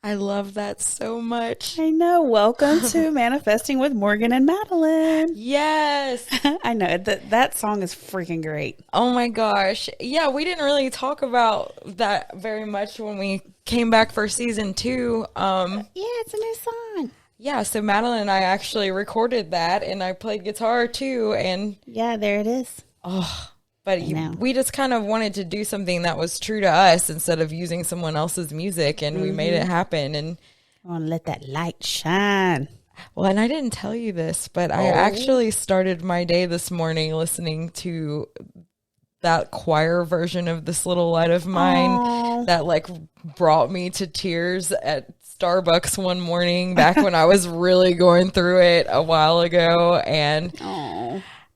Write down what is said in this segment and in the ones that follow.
I love that so much. I know. Welcome to Manifesting with Morgan and Madeline. Yes. I know. That song is freaking great. Oh my gosh. Yeah, we didn't really talk about that very much when we came back for season 2. Yeah, it's a new song. Yeah, so Madeline and I actually recorded that, and I played guitar too, and yeah, there it is. But we just kind of wanted to do something that was true to us instead of using someone else's music, and we made it happen. And I want to let that light shine. Well, and I didn't tell you this, but I actually started my day this morning listening to that choir version of This Little Light of Mine that like brought me to tears at Starbucks one morning back when I was really going through it a while ago. And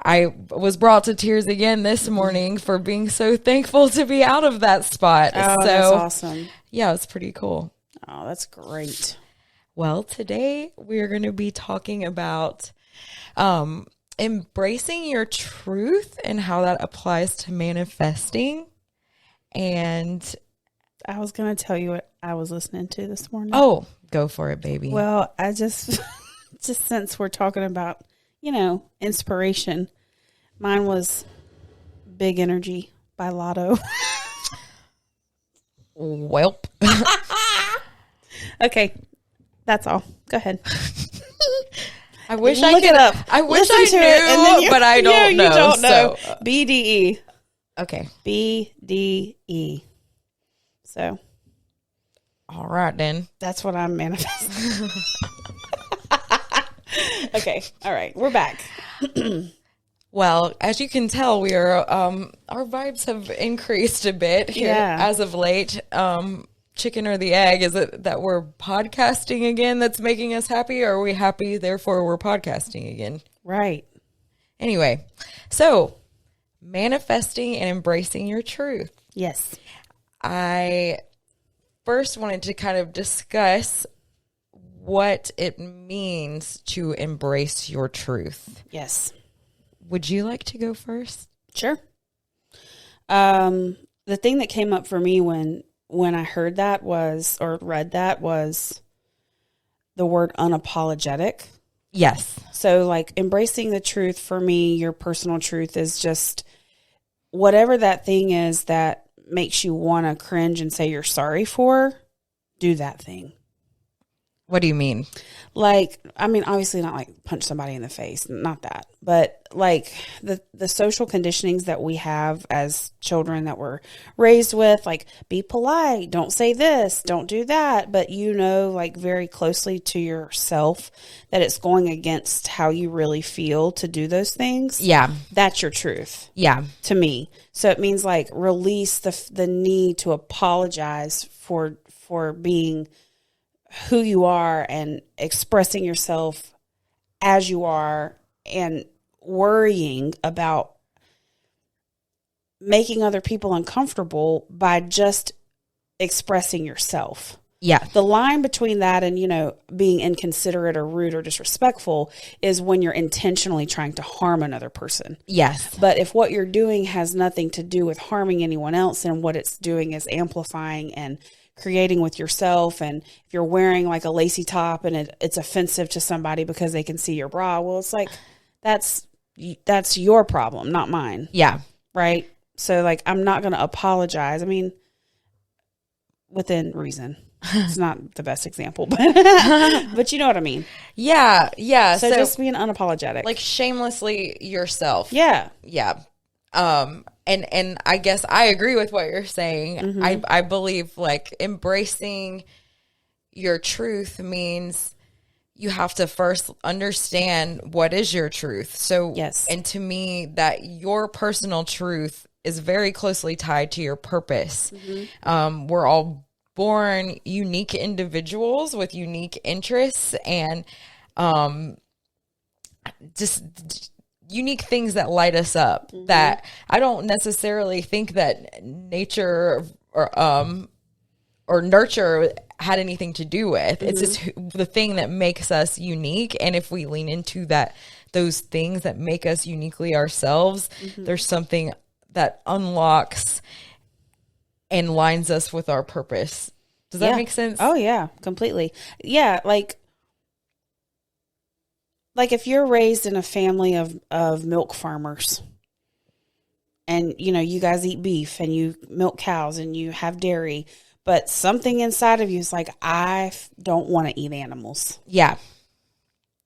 I was brought to tears again this morning for being so thankful to be out of that spot. Oh, so, that's awesome. Yeah, it's pretty cool. Oh, that's great. Well, today we're going to be talking about embracing your truth and how that applies to manifesting. And I was going to tell you what I was listening to this morning. Oh, go for it, baby. Well, I just since we're talking about, inspiration, mine was Big Energy by Lotto. Welp. Okay. That's all. Go ahead. I wish Look I could. it up. I wish Listen I to knew, it, and then but I don't know. You don't know. So. BDE. Okay. BDE. So. All right, then. That's what I'm manifesting. Okay. All right. We're back. Well, as you can tell, we are our vibes have increased a bit here as of late. Chicken or the egg? Is it that we're podcasting again that's making us happy, or are we happy therefore we're podcasting again? Right. Anyway, so manifesting and embracing your truth. Yes. I first wanted to kind of discuss what it means to embrace your truth. Yes. Would you like to go first? Sure. The thing that came up for me when I heard that read that was the word unapologetic. Yes. So like embracing the truth for me, your personal truth is just whatever that thing is that makes you want to cringe and say you're sorry for, do that thing. What do you mean? Like, I mean, obviously not like punch somebody in the face, not that, but like the social conditionings that we have as children that we're raised with, like be polite, don't say this, don't do that. But like very closely to yourself that it's going against how you really feel to do those things. Yeah. That's your truth. Yeah. To me. So it means like release the need to apologize for being who you are and expressing yourself as you are and worrying about making other people uncomfortable by just expressing yourself. Yeah. The line between that and, being inconsiderate or rude or disrespectful is when you're intentionally trying to harm another person. Yes. But if what you're doing has nothing to do with harming anyone else and what it's doing is amplifying and creating with yourself, and if you're wearing like a lacy top and it's offensive to somebody because they can see your bra, well, it's like that's your problem, not mine. Yeah. Right? So like I'm not going to apologize. I mean, within reason. It's not the best example, but you know what I mean. Yeah. Yeah. So just being unapologetic. Like shamelessly yourself. Yeah. Yeah. And I guess I agree with what you're saying. Mm-hmm. I believe like embracing your truth means you have to first understand what is your truth. So, yes. And to me, that your personal truth is very closely tied to your purpose. Mm-hmm. We're all born unique individuals with unique interests and just unique things that light us up. Mm-hmm. That I don't necessarily think that nature or nurture had anything to do with. Mm-hmm. It's just the thing that makes us unique. And if we lean into those things that make us uniquely ourselves, mm-hmm. there's something that unlocks and lines us with our purpose Does that make sense? Oh yeah, completely. Yeah, like if you're raised in a family of milk farmers, and you guys eat beef and you milk cows and you have dairy, but something inside of you is like, I don't want to eat animals. Yeah.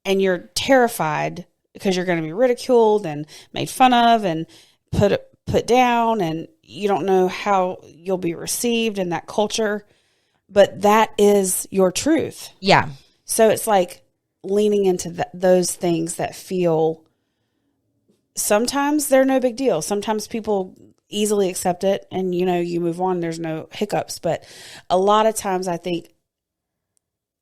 And you're terrified because you're going to be ridiculed and made fun of and put down, and you don't know how you'll be received in that culture, but that is your truth. Yeah. So it's like leaning into those things that feel, sometimes they're no big deal. Sometimes people easily accept it and, you move on. There's no hiccups. But a lot of times I think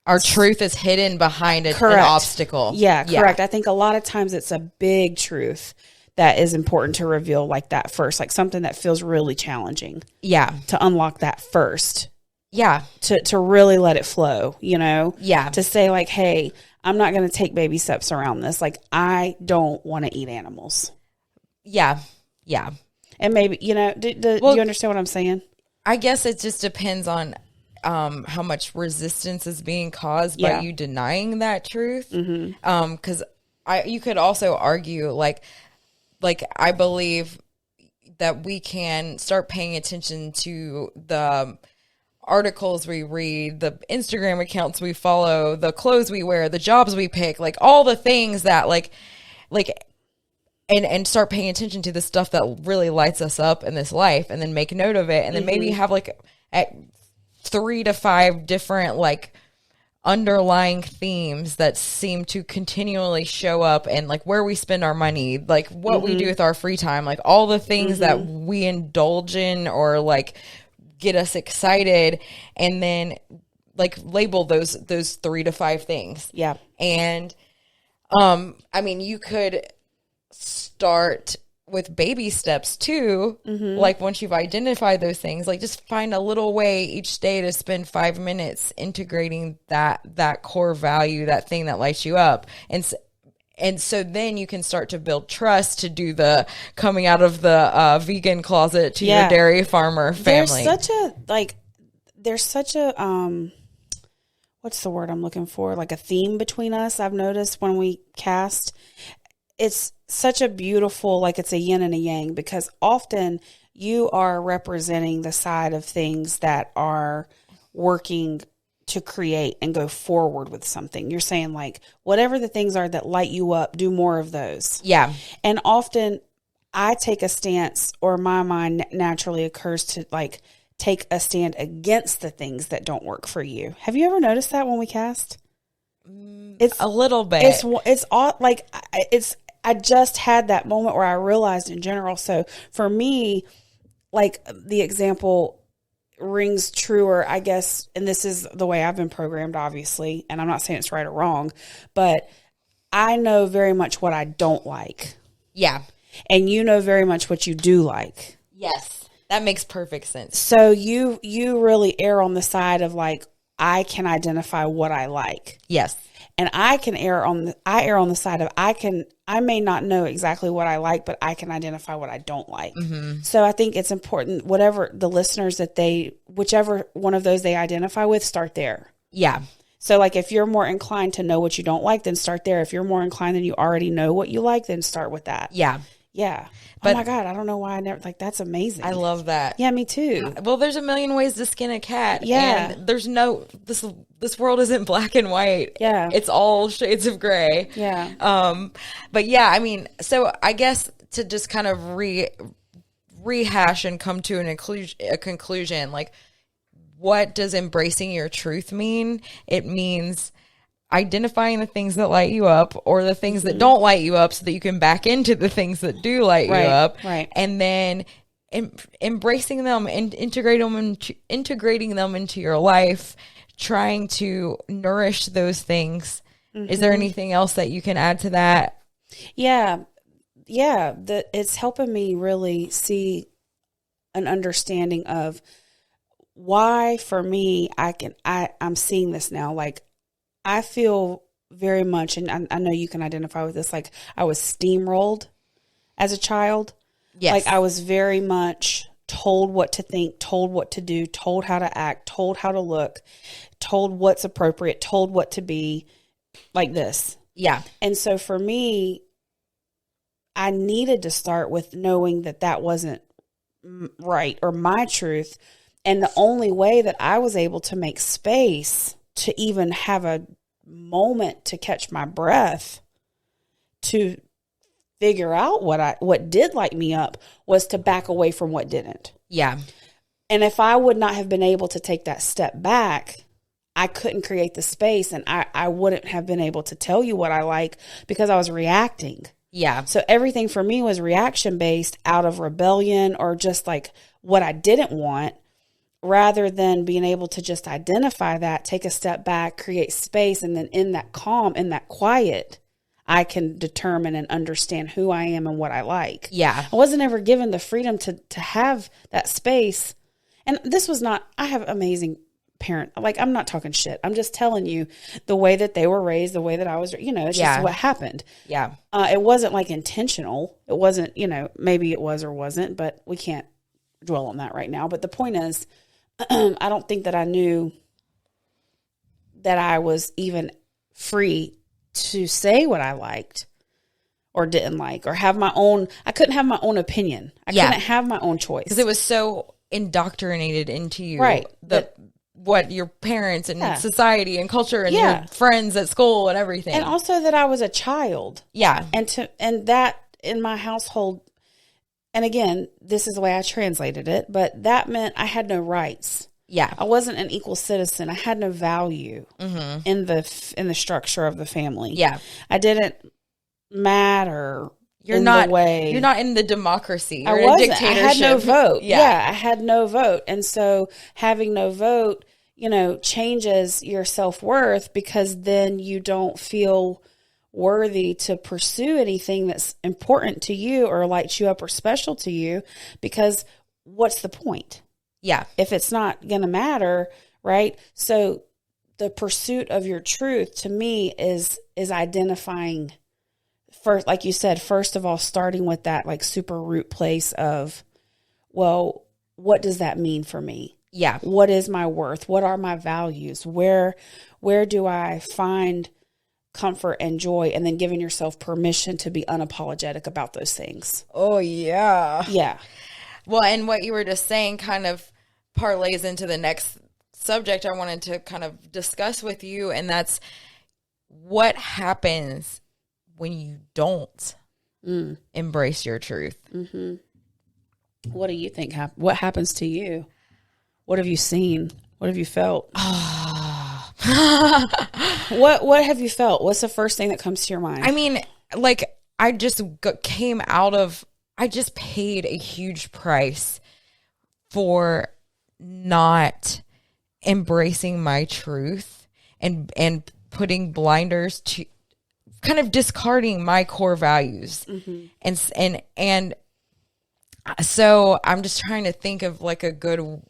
our truth is hidden behind an obstacle. Yeah, correct. I think a lot of times it's a big truth that is important to reveal like that first, like something that feels really challenging. Yeah. To unlock that first. Yeah. To really let it flow, Yeah. To say like, hey, I'm not going to take baby steps around this. Like, I don't want to eat animals. Yeah. Yeah. And maybe, do you understand what I'm saying? I guess it just depends on how much resistance is being caused by you denying that truth. Mm-hmm. 'Cause you could also argue like I believe that we can start paying attention to the articles we read, the Instagram accounts we follow, the clothes we wear, the jobs we pick, like all the things that and start paying attention to the stuff that really lights us up in this life, and then make note of it, and then maybe have like 3 to 5 different like underlying themes that seem to continually show up, and like where we spend our money, like what we do with our free time, like all the things that we indulge in or like get us excited, and then like label those 3 to 5 things. Yeah. And I mean, you could start with baby steps too. Like once you've identified those things, like just find a little way each day to spend 5 minutes integrating that core value, that thing that lights you up. And so then you can start to build trust to do the coming out of the vegan closet to your dairy farmer family. There's such a what's the word I'm looking for? Like a theme between us. I've noticed when we cast, it's such a beautiful, like it's a yin and a yang, because often you are representing the side of things that are working to create and go forward with something. You're saying like, whatever the things are that light you up, do more of those. Yeah. And often I take a stance, or my mind naturally occurs to like take a stand against the things that don't work for you. Have you ever noticed that when we cast? It's a little bit. It's all like I just had that moment where I realized in general. So for me, like the example rings truer, I guess, and this is the way I've been programmed, obviously, and I'm not saying it's right or wrong, but I know very much what I don't like. Yeah. And you know very much what you do like. Yes. That makes perfect sense. So you really err on the side of like, I can identify what I like. Yes. And I err on the side of I may not know exactly what I like, but I can identify what I don't like. Mm-hmm. So I think it's important, whatever the listeners whichever one of those they identify with, start there. Yeah. So like if you're more inclined to know what you don't like, then start there. If you're more inclined and you already know what you like, then start with that. Yeah. Yeah. But, oh my God, I don't know why I never, like, that's amazing. I love that. Yeah, me too. Well, there's a million ways to skin a cat. Yeah. And there's this world isn't black and white. Yeah. It's all shades of gray. Yeah. But yeah, I mean, so I guess to just kind of rehash and come to a conclusion, like, what does embracing your truth mean? It means identifying the things that light you up, or the things that don't light you up, so that you can back into the things that do light you up. Right. And then embracing them and integrating them into your life, trying to nourish those things. Mm-hmm. Is there anything else that you can add to that? Yeah. Yeah. It's helping me really see an understanding of why, for me, I'm seeing this now. Like, I feel very much, and I know you can identify with this, like I was steamrolled as a child. Yes. Like I was very much told what to think, told what to do, told how to act, told how to look, told what's appropriate, told what to be, like this. Yeah. And so for me, I needed to start with knowing that that wasn't right or my truth. And the only way that I was able to make space to even have a moment to catch my breath, to figure out what did light me up, was to back away from what didn't. Yeah. And if I would not have been able to take that step back, I couldn't create the space, and I wouldn't have been able to tell you what I like because I was reacting. Yeah. So everything for me was reaction based, out of rebellion or just like what I didn't want, rather than being able to just identify that, take a step back, create space. And then in that calm, in that quiet, I can determine and understand who I am and what I like. Yeah. I wasn't ever given the freedom to have that space. And this was not, I have amazing parent. Like, I'm not talking shit. I'm just telling you the way that they were raised, the way that I was, it's just what happened. Yeah. It wasn't like intentional. It wasn't, maybe it was or wasn't, but we can't dwell on that right now. But the point is, I don't think that I knew that I was even free to say what I liked or didn't like, or have my own, I couldn't have my own opinion. I couldn't have my own choice. Because it was so indoctrinated into you. Right. What your parents and society and culture and your friends at school and everything. And also that I was a child. Yeah. And that in my household, and again, this is the way I translated it, but that meant I had no rights. Yeah. I wasn't an equal citizen. I had no value in the structure of the family. Yeah. I didn't matter. You're not in the democracy. You're in a dictatorship. I had no vote. Yeah. I had no vote. And so having no vote, changes your self-worth, because then you don't feel worthy to pursue anything that's important to you or lights you up or special to you, because what's the point? Yeah. If it's not going to matter, right? So the pursuit of your truth to me is identifying first, like you said, first of all, starting with that like super root place of, well, what does that mean for me? Yeah. What is my worth? What are my values? Where do I find comfort and joy? And then giving yourself permission to be unapologetic about those things. Oh, yeah. Yeah. Well, and what you were just saying kind of parlays into the next subject I wanted to kind of discuss with you, and that's what happens when you don't embrace your truth. Mm-hmm. What do you think? What happens to you? What have you seen? What have you felt? What have you felt? What's the first thing that comes to your mind? I mean, like, I just I just paid a huge price for not embracing my truth and putting blinders to, kind of discarding my core values. Mm-hmm. And so I'm just trying to think of like a good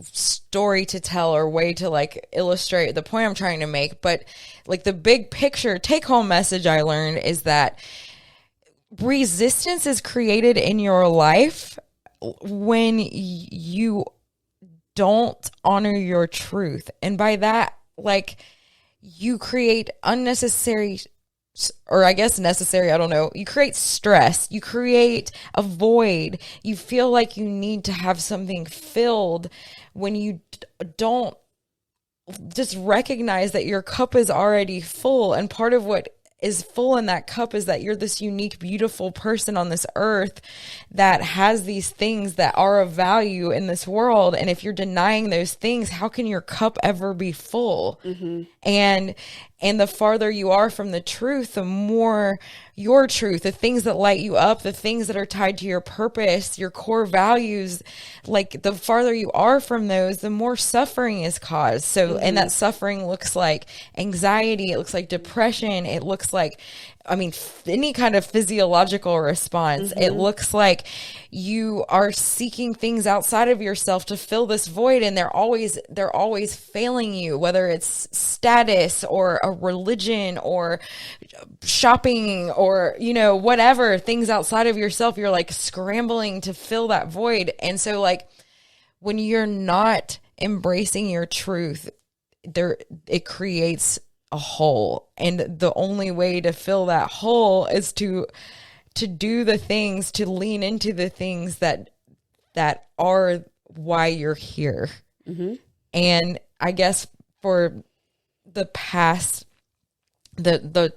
story to tell or way to like illustrate the point I'm trying to make. But like the big picture take home message I learned is that resistance is created in your life when you don't honor your truth. And by that, like, you create unnecessary, or I guess necessary, I don't know. You create stress. You create a void. You feel like you need to have something filled when you don't just recognize that your cup is already full. And part of what is full in that cup is that you're this unique, beautiful person on this earth that has these things that are of value in this world. And if you're denying those things, how can your cup ever be full? Mm-hmm. And the farther you are from the truth, the more your truth, the things that light you up, the things that are tied to your purpose, your core values, like the farther you are from those, the more suffering is caused. So, and that suffering looks like anxiety, it looks like depression, it looks like any kind of physiological response. It looks like you are seeking things outside of yourself to fill this void, and they're always failing you, whether it's status or a religion or shopping or, whatever, things outside of yourself. You're like scrambling to fill that void. And so like when you're not embracing your truth, it creates a hole, and the only way to fill that hole is to do the things, to lean into the things that are why you're here. And I guess for the past, the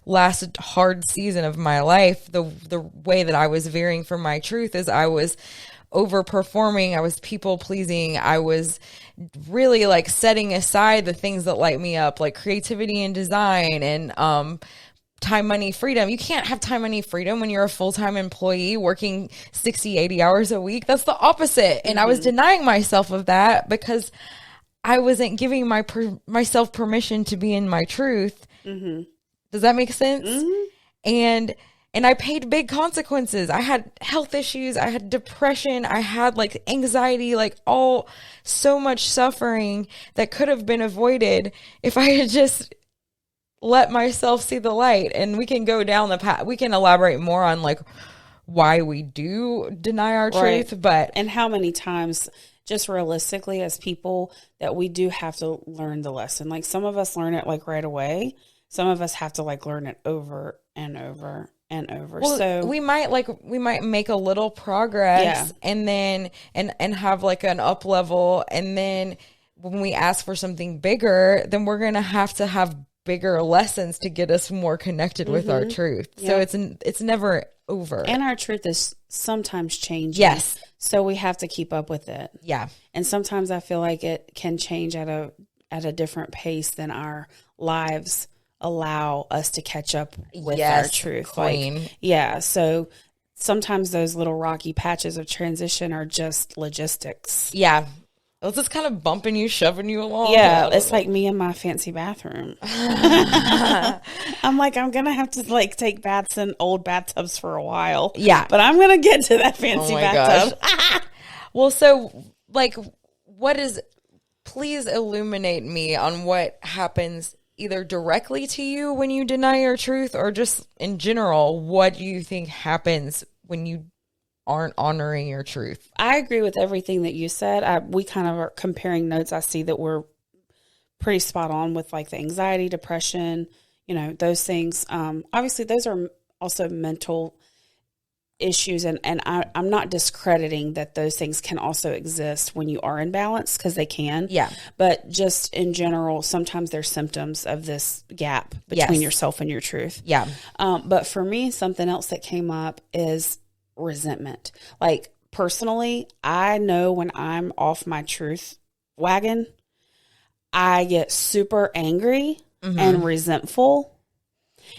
last hard season of my life, the way that I was veering from my truth is I was overperforming, I was people pleasing, I was really like setting aside the things that light me up, like creativity and design and time, money, freedom. You can't have time, money, freedom when you're a full-time employee working 60, 80 hours a week. That's the opposite. And I was denying myself of that because I wasn't giving myself permission to be in my truth. Does that make sense? And I paid big consequences. I had health issues. I had depression. I had like anxiety, like so much suffering that could have been avoided if I had just let myself see the light. And we can go down the path. We can elaborate more on like why we do deny our truth, and how many times, just realistically as people, that we do have to learn the lesson. Like some of us learn it like right away. Some of us have to like learn it over and over and over. Well, so we might make a little progress and then and have like an up level, and then when we ask for something bigger, then we're going to have bigger lessons to get us more connected with our truth. So it's never over. And our truth is sometimes changing. Yes. So we have to keep up with it. Yeah. And sometimes I feel like it can change at a different pace than our lives allow us to catch up with our truth. Queen. So sometimes those little rocky patches of transition are just logistics. Yeah. It's just kind of bumping you, shoving you along. Yeah, it's like me in my fancy bathroom. I'm like, I'm going to have to like take baths in old bathtubs for a while. Yeah. But I'm going to get to that fancy bathtub. Well, so like please illuminate me on what happens either directly to you when you deny your truth, or just in general, what do you think happens when you aren't honoring your truth? I agree with everything that you said. We kind of are comparing notes. I see that we're pretty spot on with like the anxiety, depression, those things. Obviously those are also mental issues, and I'm not discrediting that those things can also exist when you are in balance, because they can. Yeah. But just in general, sometimes they're symptoms of this gap between yourself and your truth. Yeah. But for me, something else that came up is resentment. Like personally, I know when I'm off my truth wagon, I get super angry and resentful.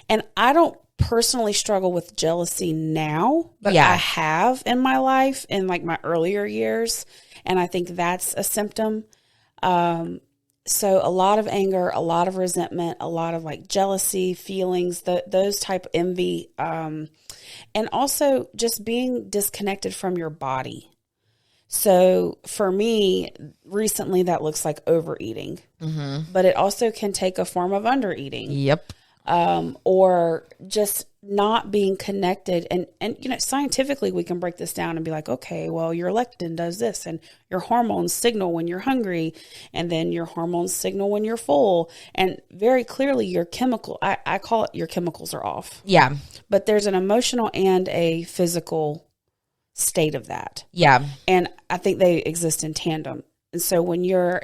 And I don't personally struggle with jealousy now, but I have in my life in like my earlier years. And I think that's a symptom. So a lot of anger, a lot of resentment, a lot of like jealousy feelings, those type envy, and also just being disconnected from your body. So for me, recently that looks like overeating, but it also can take a form of undereating. Yep. Or just not being connected. And scientifically we can break this down and be like, okay, well, your leptin does this, and your hormones signal when you're hungry, and then your hormones signal when you're full. And very clearly your I call it your chemicals are off. Yeah. But there's an emotional and a physical state of that. Yeah. And I think they exist in tandem. And so when you're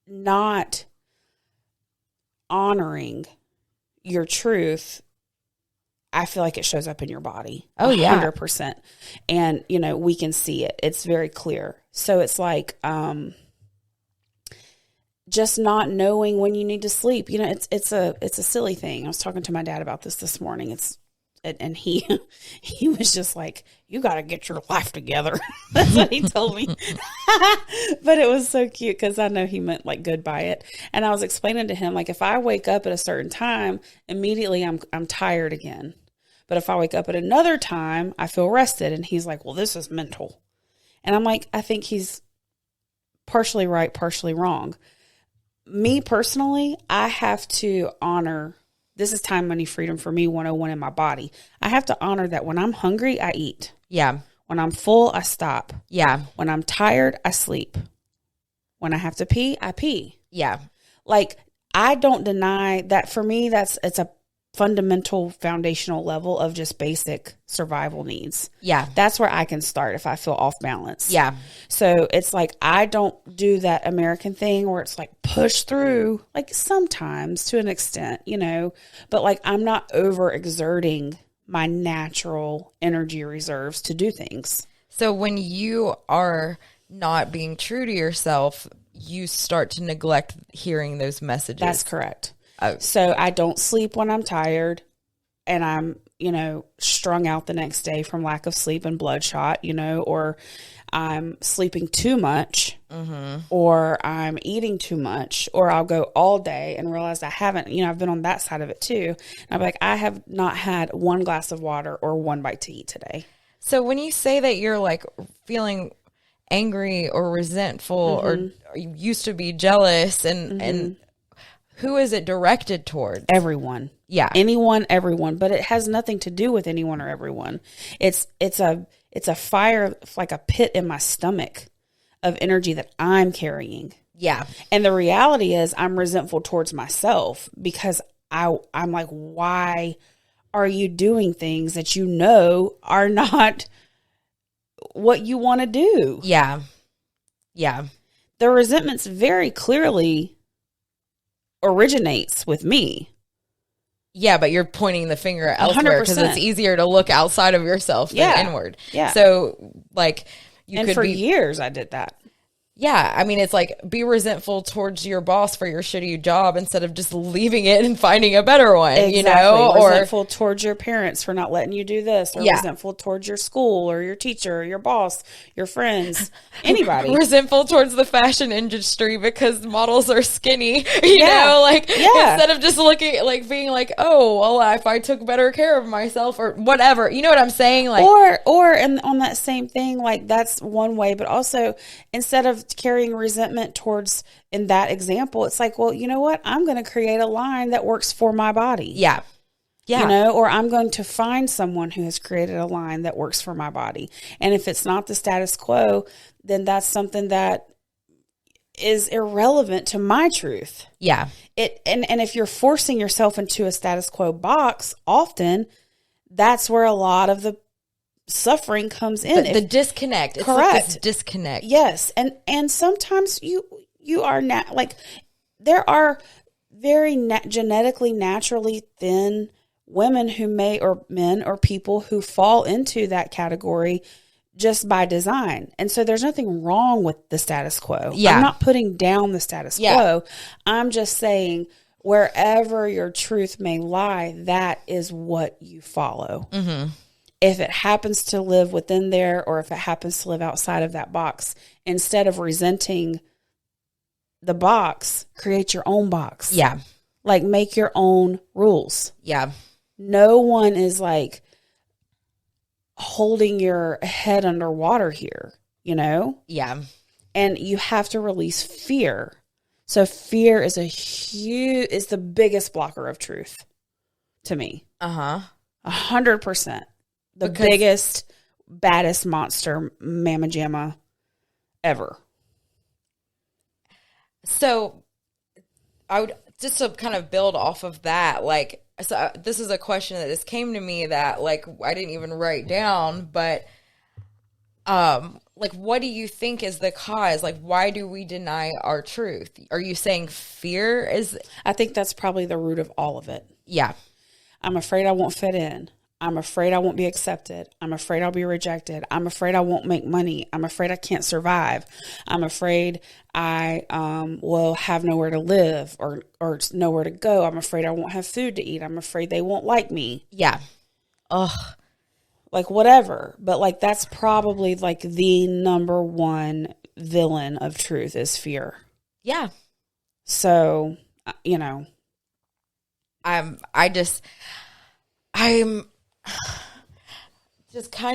not honoring your truth, I feel like it shows up in your body. Oh, 100%. And, we can see it. It's very clear. So it's like, just not knowing when you need to sleep. It's a silly thing. I was talking to my dad about this morning. and he he was just like, you got to get your life together. That's what he told me. But it was so cute because I know he meant like good by it. And I was explaining to him, like, if I wake up at a certain time, immediately I'm tired again. But if I wake up at another time, I feel rested. And he's like, well, this is mental. And I'm like, I think he's partially right, partially wrong. Me personally, I have to honor, this is time, money, freedom for me, 101 in my body. I have to honor that when I'm hungry, I eat. Yeah. When I'm full, I stop. Yeah. When I'm tired, I sleep. When I have to pee, I pee. Yeah. Like, I don't deny that. For me, it's a fundamental foundational level of just basic survival needs. Yeah. That's where I can start if I feel off balance. Yeah. So it's like, I don't do that American thing where it's like push through, like sometimes to an extent, you know, but like I'm not overexerting my natural energy reserves to do things. So when you are not being true to yourself, you start to neglect hearing those messages. That's correct. Oh. So I don't sleep when I'm tired and I'm, you know, strung out the next day from lack of sleep and bloodshot, you know, or I'm sleeping too much, or I'm eating too much, or I'll go all day and realize I haven't, you know, I've been on that side of it too. And I'm like, I have not had one glass of water or one bite to eat today. So when you say that you're like feeling angry or resentful or you used to be jealous and who is it directed toward? Everyone. Yeah. Anyone, everyone, but it has nothing to do with anyone or everyone. It's a fire, like a pit in my stomach of energy that I'm carrying. Yeah. And the reality is I'm resentful towards myself because I'm like, why are you doing things that you know are not what you want to do? Yeah. Yeah. The resentment's very clearly originates with me. Yeah, but you're pointing the finger elsewhere because it's easier to look outside of yourself than inward. Yeah. So, like, you could for years I did that. Yeah, I mean, it's like be resentful towards your boss for your shitty job instead of just leaving it and finding a better one, exactly. You know? Or resentful towards your parents for not letting you do this, or yeah. resentful towards your school or your teacher or your boss, your friends, anybody. Resentful towards the fashion industry because models are skinny, you know? Like, instead of just looking, like, being like, oh, well, if I took better care of myself or whatever, you know what I'm saying? Like, and on that same thing, like, that's one way, but also instead of carrying resentment towards, in that example, it's like, well, you know what? I'm going to create a line that works for my body. Yeah. Yeah. You know, or I'm going to find someone who has created a line that works for my body. And if it's not the status quo, then that's something that is irrelevant to my truth. Yeah. And if you're forcing yourself into a status quo box, often that's where a lot of the suffering comes in. The disconnect. It's correct. Like this disconnect. Yes. And sometimes you are like, there are very genetically, naturally thin women who may, or men or people who fall into that category just by design. And so there's nothing wrong with the status quo. Yeah. I'm not putting down the status quo. I'm just saying wherever your truth may lie, that is what you follow. Mm-hmm. If it happens to live within there, or if it happens to live outside of that box, instead of resenting the box, create your own box. Yeah. Like, make your own rules. Yeah. No one is like holding your head underwater here, you know? Yeah. And you have to release fear. So fear is is the biggest blocker of truth to me. 100%. The biggest, baddest monster mamma jamma ever. So I would just to kind of build off of that, like, so this is a question that just came to me that, like, I didn't even write down, but like, what do you think is the cause? Like, why do we deny our truth? Are you saying fear is? I think that's probably the root of all of it. Yeah. I'm afraid I won't fit in. I'm afraid I won't be accepted. I'm afraid I'll be rejected. I'm afraid I won't make money. I'm afraid I can't survive. I'm afraid I will have nowhere to live or nowhere to go. I'm afraid I won't have food to eat. I'm afraid they won't like me. Yeah. ugh. Like whatever. But like that's probably like the number one villain of truth is fear. Yeah. So, you know, I'm just kind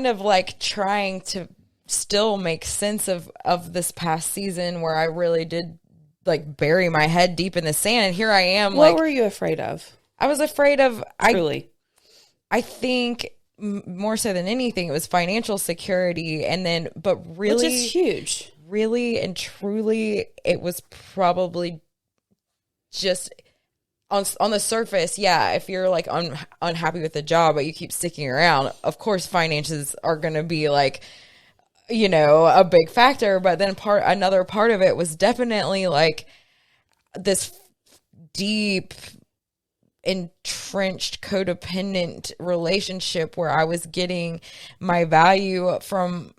of like trying to still make sense of this past season where I really did like bury my head deep in the sand. And here I am. What were you afraid of? I was afraid of, Truly. I think more so than anything, it was financial security. And then, but really, which is huge. Really and truly, it was probably just on the surface. Yeah. If you're like unhappy with the job, but you keep sticking around, of course, finances are going to be like, you know, a big factor. But then another part of it was definitely like this deep, entrenched codependent relationship where I was getting my value from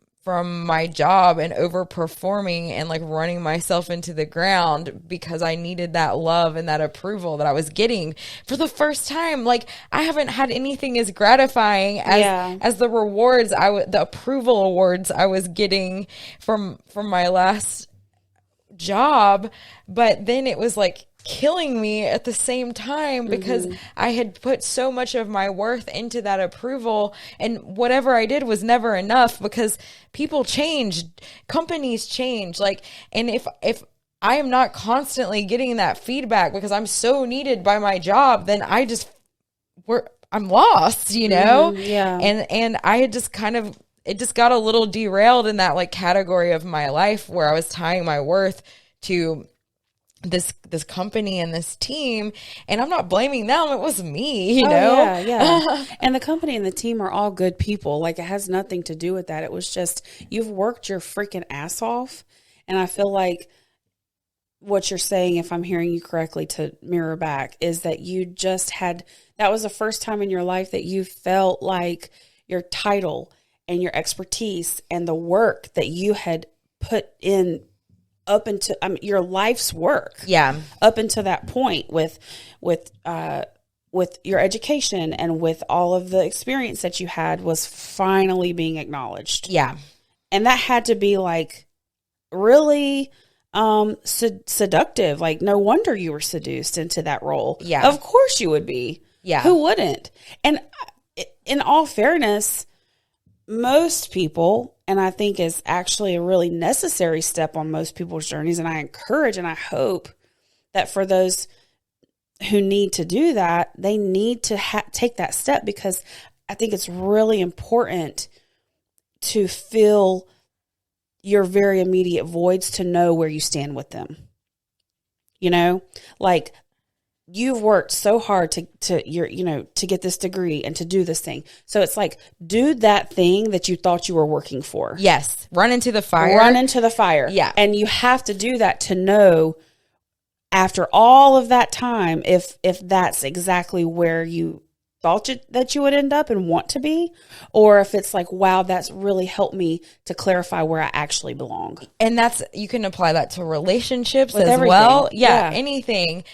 my job and overperforming and like running myself into the ground because I needed that love and that approval that I was getting for the first time. Like I haven't had anything as gratifying as the rewards the approval awards I was getting from my last job. But then it was like killing me at the same time because I had put so much of my worth into that approval, and whatever I did was never enough because people change, companies change. Like, and if I am not constantly getting that feedback because I'm so needed by my job, then I'm lost, you know? Yeah. And I had just it just got a little derailed in that like category of my life where I was tying my worth to this company and this team, and I'm not blaming them. It was me, you know? Yeah. And the company and the team are all good people. Like it has nothing to do with that. It was just, you've worked your freaking ass off. And I feel like what you're saying, if I'm hearing you correctly to mirror back, is that that was the first time in your life that you felt like your title and your expertise and the work that you had put in up into your life's work. Yeah. Up until that point with your education and with all of the experience that you had was finally being acknowledged. Yeah. And that had to be like really seductive. Like no wonder you were seduced into that role. Yeah. Of course you would be. Yeah. Who wouldn't? And in all fairness, most people, and I think is actually a really necessary step on most people's journeys, and I encourage and I hope that for those who need to do that, they need to take that step, because I think it's really important to fill your very immediate voids to know where you stand with them. You know, like you've worked so hard to get this degree and to do this thing. So it's like, do that thing that you thought you were working for. Yes. Run into the fire. Yeah. And you have to do that to know after all of that time, if that's exactly where you thought that you would end up and want to be, or if it's like, wow, that's really helped me to clarify where I actually belong. And you can apply that to relationships with as everything. Well. Yeah, anything.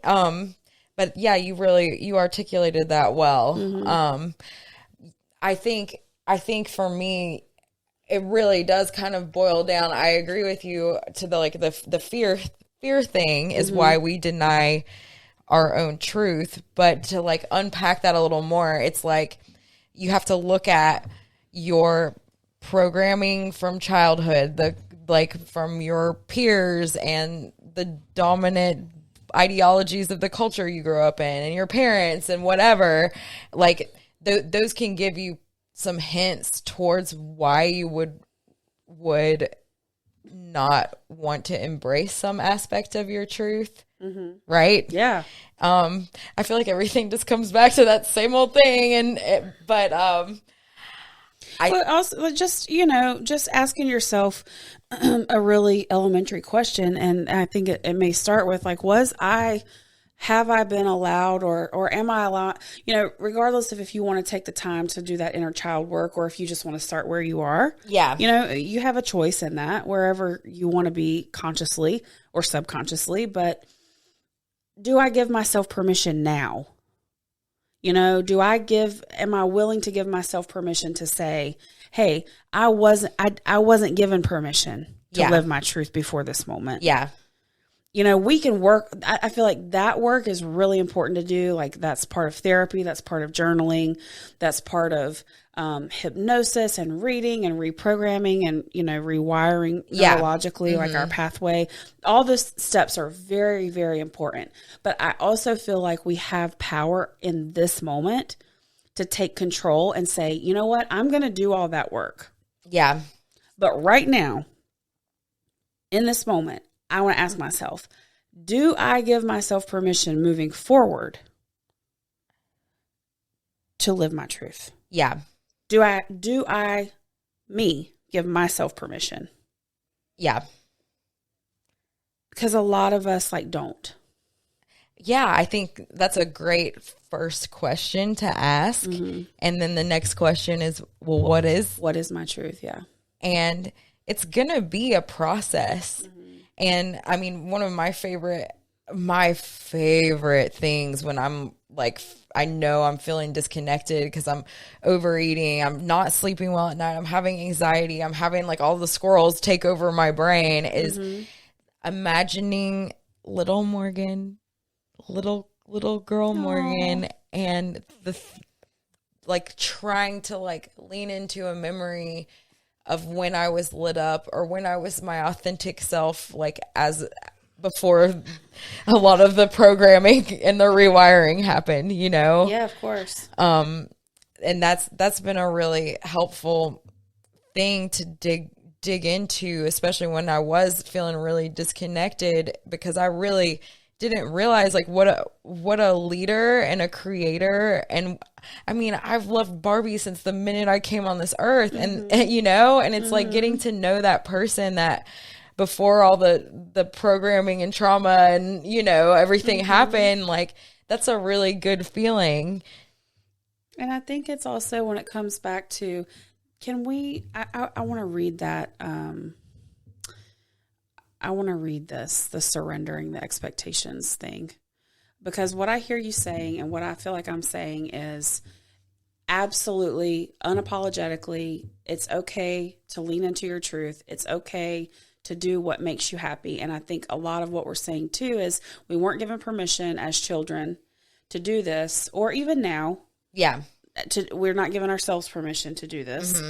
But yeah, you articulated that well. Mm-hmm. I think for me, it really does kind of boil down. I agree with you to the fear thing is mm-hmm. why we deny our own truth. But to like unpack that a little more, it's like you have to look at your programming from childhood, from your peers and the dominant ideologies of the culture you grew up in and your parents and whatever. Like those can give you some hints towards why you would not want to embrace some aspect of your truth. Mm-hmm. Right? Yeah. I feel like everything just comes back to that same old thing. But also just asking yourself a really elementary question. And I think it may start with like, have I been allowed or am I allowed, regardless of if you want to take the time to do that inner child work or if you just want to start where you are. Yeah. You have a choice in that wherever you want to be consciously or subconsciously, but do I give myself permission now? You know, am I willing to give myself permission to say, hey, I wasn't given permission to live my truth before this moment. Yeah. You know, we can work. I feel like that work is really important to do. Like that's part of therapy. That's part of journaling. That's part of hypnosis and reading and reprogramming and, you know, rewiring neurologically, like our pathway. All those steps are very, very important. But I also feel like we have power in this moment to take control and say, you know what, I'm going to do all that work. Yeah. But right now, in this moment, I want to ask myself, do I give myself permission moving forward to live my truth? Yeah. Do I give myself permission? Yeah. Because a lot of us don't. Yeah, I think that's a great first question to ask. And then the next question is, well, what is my truth? Yeah. And it's going to be a process. And I mean, one of my favorite things when I'm like, I know I'm feeling disconnected because I'm overeating, I'm not sleeping well at night, I'm having anxiety, I'm having like all the squirrels take over my brain, is imagining little Morgan, little girl Morgan, and like trying to like lean into a memory of when I was lit up or when I was my authentic self, like as before a lot of the programming and the rewiring happened, you know? Yeah, of course. And that's been a really helpful thing to dig into, especially when I was feeling really disconnected, because I really didn't realize like what a leader and a creator. And I mean, I've loved Barbie since the minute I came on this earth, and you know, and it's like getting to know that person that before all the programming and trauma and, you know, everything happened, like that's a really good feeling. And I think it's also when it comes back to, I want to read that. I want to read the surrendering the expectations thing, because what I hear you saying and what I feel like I'm saying is absolutely unapologetically, it's okay to lean into your truth. It's okay to do what makes you happy. And I think a lot of what we're saying too is we weren't given permission as children to do this, or even now. Yeah. We're not giving ourselves permission to do this.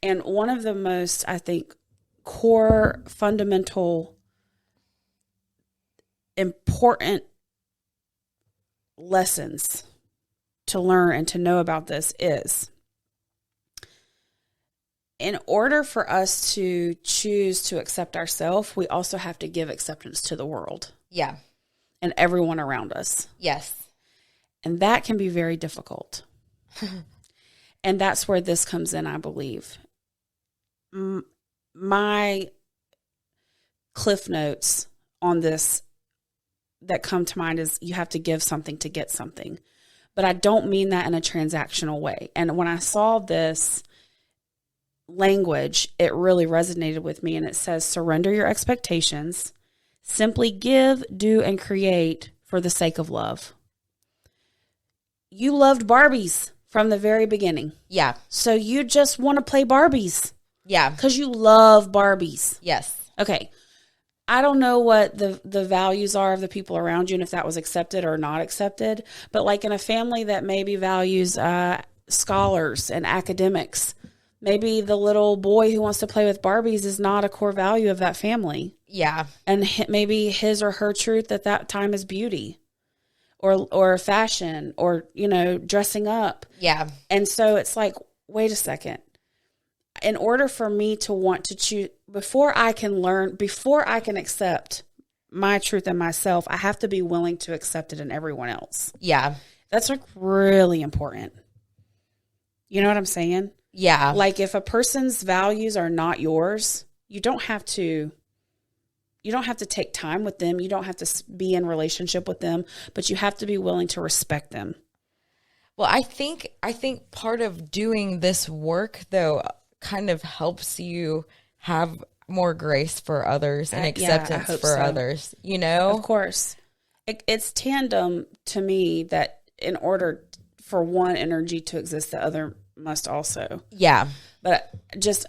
And one of the most, I think, core, fundamental, important lessons to learn and to know about this is, in order for us to choose to accept ourselves, we also have to give acceptance to the world. Yeah. And everyone around us. Yes. And that can be very difficult. And that's where this comes in, I believe. My cliff notes on this that come to mind is you have to give something to get something. But I don't mean that in a transactional way. And when I saw this language, it really resonated with me. And it says, surrender your expectations, simply give, do, and create for the sake of love. You loved Barbies from the very beginning. Yeah. So you just want to play Barbies. Yeah. Because you love Barbies. Yes. Okay. I don't know what the values are of the people around you and if that was accepted or not accepted. But like in a family that maybe values scholars and academics, maybe the little boy who wants to play with Barbies is not a core value of that family. Yeah. And maybe his or her truth at that time is beauty or fashion or, you know, dressing up. Yeah. And so it's like, wait a second. In order for me to want to choose, before I can accept my truth and myself, I have to be willing to accept it in everyone else. Yeah. That's like really important. You know what I'm saying? Yeah. Like if a person's values are not yours, you don't have to take time with them. You don't have to be in relationship with them, but you have to be willing to respect them. Well, I think part of doing this work though kind of helps you have more grace for others and acceptance for others, you know? Of course. It's tandem to me that in order for one energy to exist, the other must also. Yeah. But just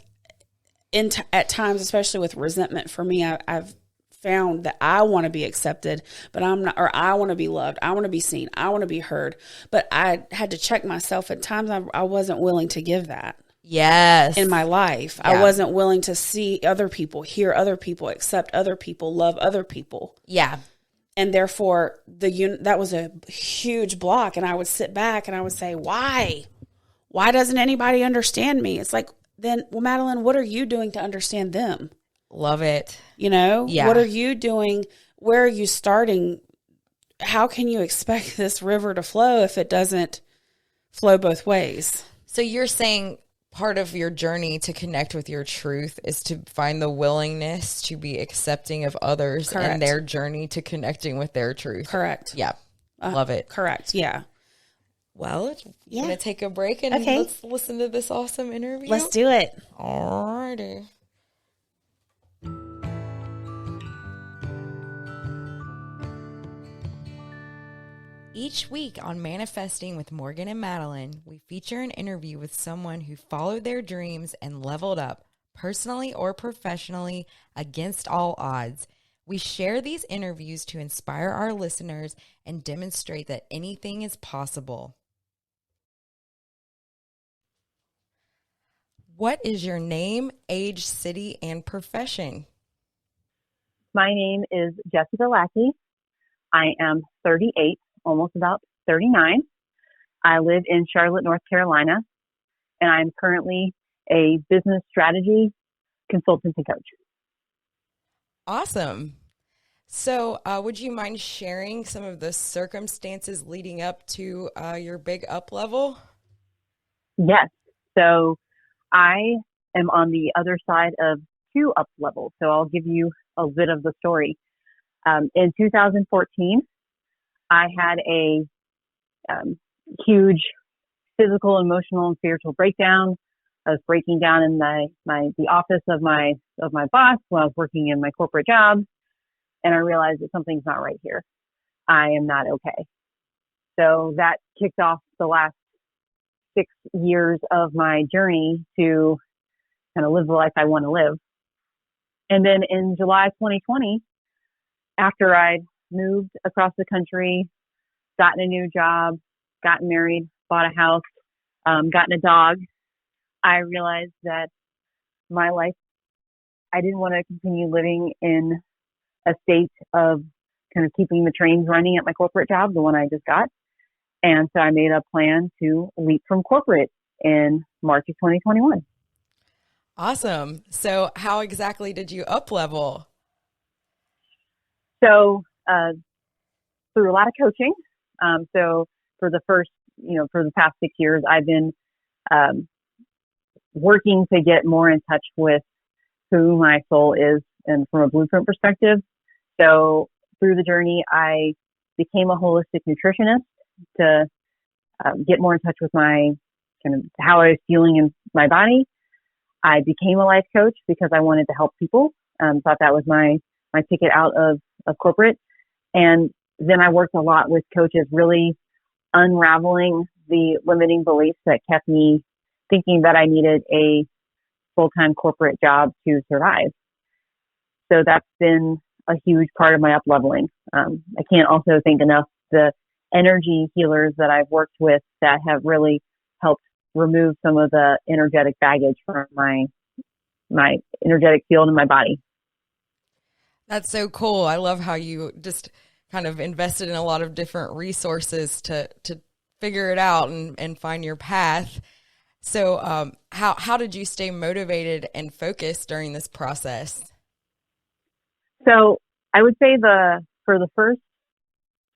at times, especially with resentment, for me, I've found that I want to be accepted, but I'm not, or I want to be loved. I want to be seen. I want to be heard. But I had to check myself. At times I wasn't willing to give that. Yes. In my life. Yeah. I wasn't willing to see other people, hear other people, accept other people, love other people. Yeah. And therefore that was a huge block. And I would sit back and I would say, why? Why doesn't anybody understand me? It's like, then, well, Madeline, what are you doing to understand them? Love it. You know, Yeah. What are you doing? Where are you starting? How can you expect this river to flow if it doesn't flow both ways? So you're saying part of your journey to connect with your truth is to find the willingness to be accepting of others and their journey to connecting with their truth. Correct. Yeah. Love it. Correct. Yeah. Well, you want to take a break and let's listen to this awesome interview? Let's do it. All righty. Each week on Manifesting with Morgan and Madeline, we feature an interview with someone who followed their dreams and leveled up, personally or professionally, against all odds. We share these interviews to inspire our listeners and demonstrate that anything is possible. What is your name, age, city, and profession? My name is Jessica Lackey. I am 38, almost about 39. I live in Charlotte, North Carolina, and I'm currently a business strategy consultant and coach. Awesome. So would you mind sharing some of the circumstances leading up to your big up level? Yes. So I am on the other side of 2 up levels. So I'll give you a bit of the story. In 2014, I had a huge physical, emotional, and spiritual breakdown. I was breaking down in the office of my boss when I was working in my corporate job, and I realized that something's not right here. I am not okay. So that kicked off the last 6 years of my journey to kind of live the life I want to live. And then in July 2020, after I'd moved across the country, gotten a new job, gotten married, bought a house, gotten a dog, I realized that my life, I didn't want to continue living in a state of kind of keeping the trains running at my corporate job, the one I just got. And so I made a plan to leap from corporate in March of 2021. Awesome. So how exactly did you up level? So through a lot of coaching. So for the past 6 years, I've been working to get more in touch with who my soul is and from a blueprint perspective. So through the journey, I became a holistic nutritionist to get more in touch with my kind of how I was feeling in my body. I became a life coach because I wanted to help people. Thought that was my ticket out of corporate. And then I worked a lot with coaches, really unraveling the limiting beliefs that kept me thinking that I needed a full-time corporate job to survive. So that's been a huge part of my up-leveling. I can't also thank enough the energy healers that I've worked with that have really helped remove some of the energetic baggage from my energetic field in my body. That's so cool. I love how you just kind of invested in a lot of different resources to figure it out and find your path. So how did you stay motivated and focused during this process? So I would say for the first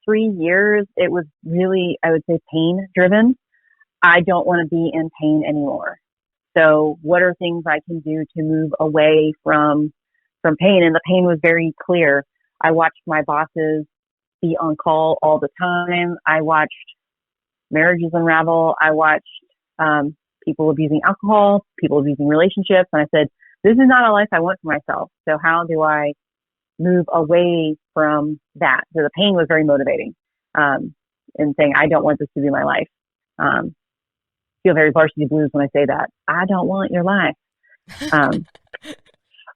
3 years, it was really, I would say, pain driven. I don't want to be in pain anymore. So what are things I can do to move away from pain? And the pain was very clear. I watched my bosses be on call all the time. I watched marriages unravel. I watched people abusing alcohol, people abusing relationships. And I said, this is not a life I want for myself. So how do I move away from that? So the pain was very motivating, and saying, I don't want this to be my life. Feel very Varsity Blues when I say that. I don't want your life. Um,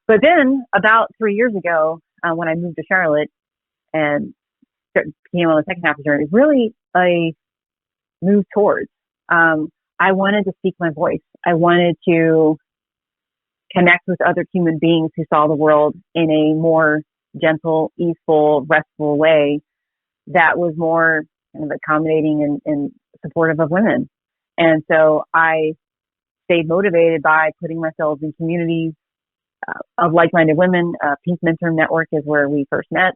but then about 3 years ago, when I moved to Charlotte and became on the second half of the journey, really a move towards. I wanted to speak my voice. I wanted to connect with other human beings who saw the world in a more gentle, easeful, restful way that was more kind of accommodating and supportive of women. And so I stayed motivated by putting myself in communities of like-minded women. Pink Mentor Network is where we first met.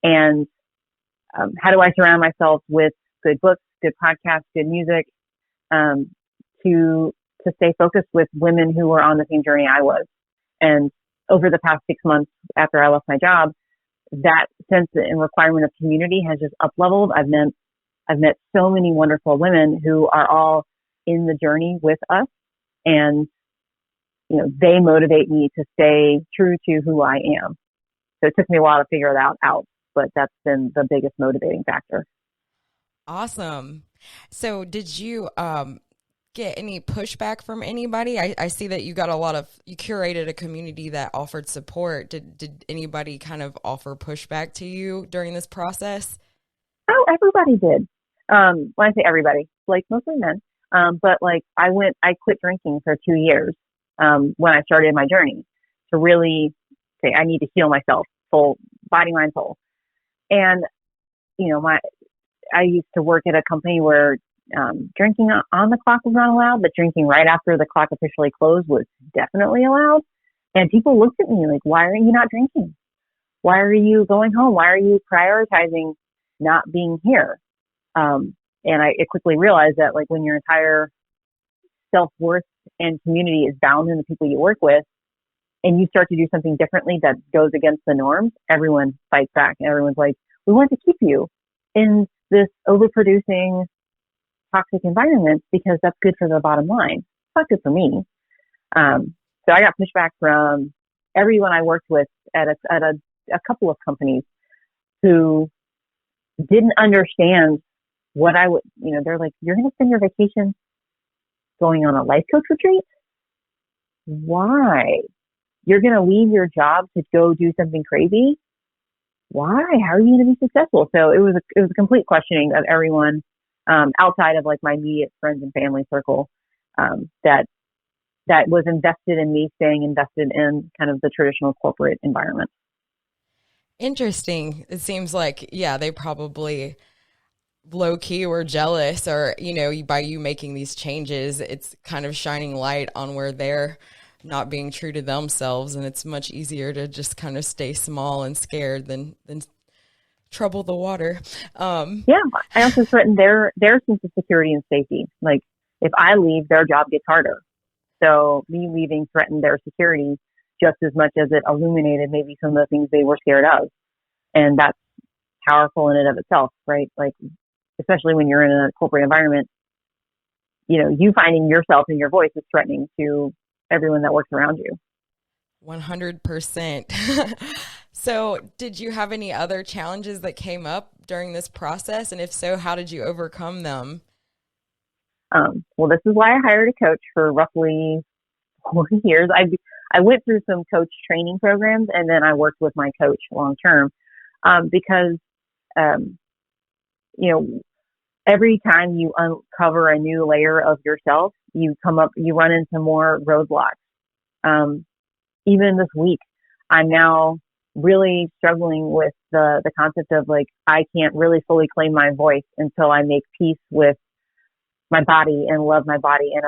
And how do I surround myself with good books, good podcasts, good music, to stay focused with women who were on the same journey I was. And over the past 6 months after I left my job, that sense and requirement of community has just up-leveled. I've met so many wonderful women who are all in the journey with us, and they motivate me to stay true to who I am. So it took me a while to figure that out, but that's been the biggest motivating factor. Awesome. So did you get any pushback from anybody? I see that you curated a community that offered support. Did anybody kind of offer pushback to you during this process? Oh, everybody did. When I say everybody, like mostly men. But like I quit drinking for 2 years when I started my journey to really say I need to heal myself, soul, body, mind, soul. And I used to work at a company where drinking on the clock was not allowed, but drinking right after the clock officially closed was definitely allowed. And people looked at me like, why are you not drinking? Why are you going home? Why are you prioritizing not being here? And I quickly realized that like when your entire self-worth and community is bound in the people you work with, and you start to do something differently that goes against the norms, everyone fights back. Everyone's like, we want to keep you in this overproducing toxic environment because that's good for the bottom line. It's not good for me. So I got pushback from everyone I worked with at a couple of companies who didn't understand what I would, they're like, you're going to spend your vacation going on a life coach retreat? Why? You're going to leave your job to go do something crazy? Why? How are you going to be successful? So it was a complete questioning of everyone outside of like my immediate friends and family circle that was invested in me staying invested in kind of the traditional corporate environment. Interesting. It seems like, yeah, they probably low key were jealous, or, by you making these changes, it's kind of shining light on where they're not being true to themselves. And it's much easier to just kind of stay small and scared than trouble the water. Yeah. I also threatened their sense of security and safety. Like if I leave, their job gets harder. So me leaving threatened their security just as much as it illuminated maybe some of the things they were scared of. And that's powerful in and of itself, right? Like, especially when you're in a corporate environment, you finding yourself and your voice is threatening to everyone that works around you. 100%. So did you have any other challenges that came up during this process? And if so, how did you overcome them? Well, this is why I hired a coach for roughly 4 years. I went through some coach training programs, and then I worked with my coach long term because, every time you uncover a new layer of yourself, you run into more roadblocks. Even this week, I'm now really struggling with the concept of like, I can't really fully claim my voice until I make peace with my body and love my body and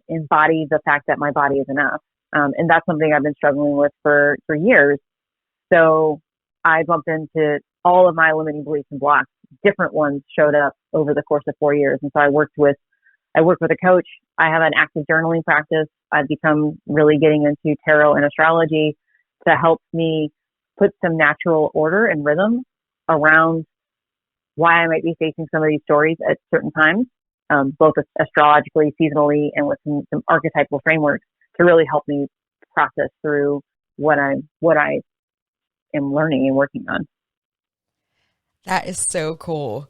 embody the fact that my body is enough. And that's something I've been struggling with for years. So I bumped into all of my limiting beliefs and blocks. Different ones showed up over the course of 4 years. And so I worked with a coach. I have an active journaling practice. I've become really getting into tarot and astrology to help me put some natural order and rhythm around why I might be facing some of these stories at certain times, both astrologically, seasonally, and with some archetypal frameworks to really help me process through what I am learning and working on. That is so cool.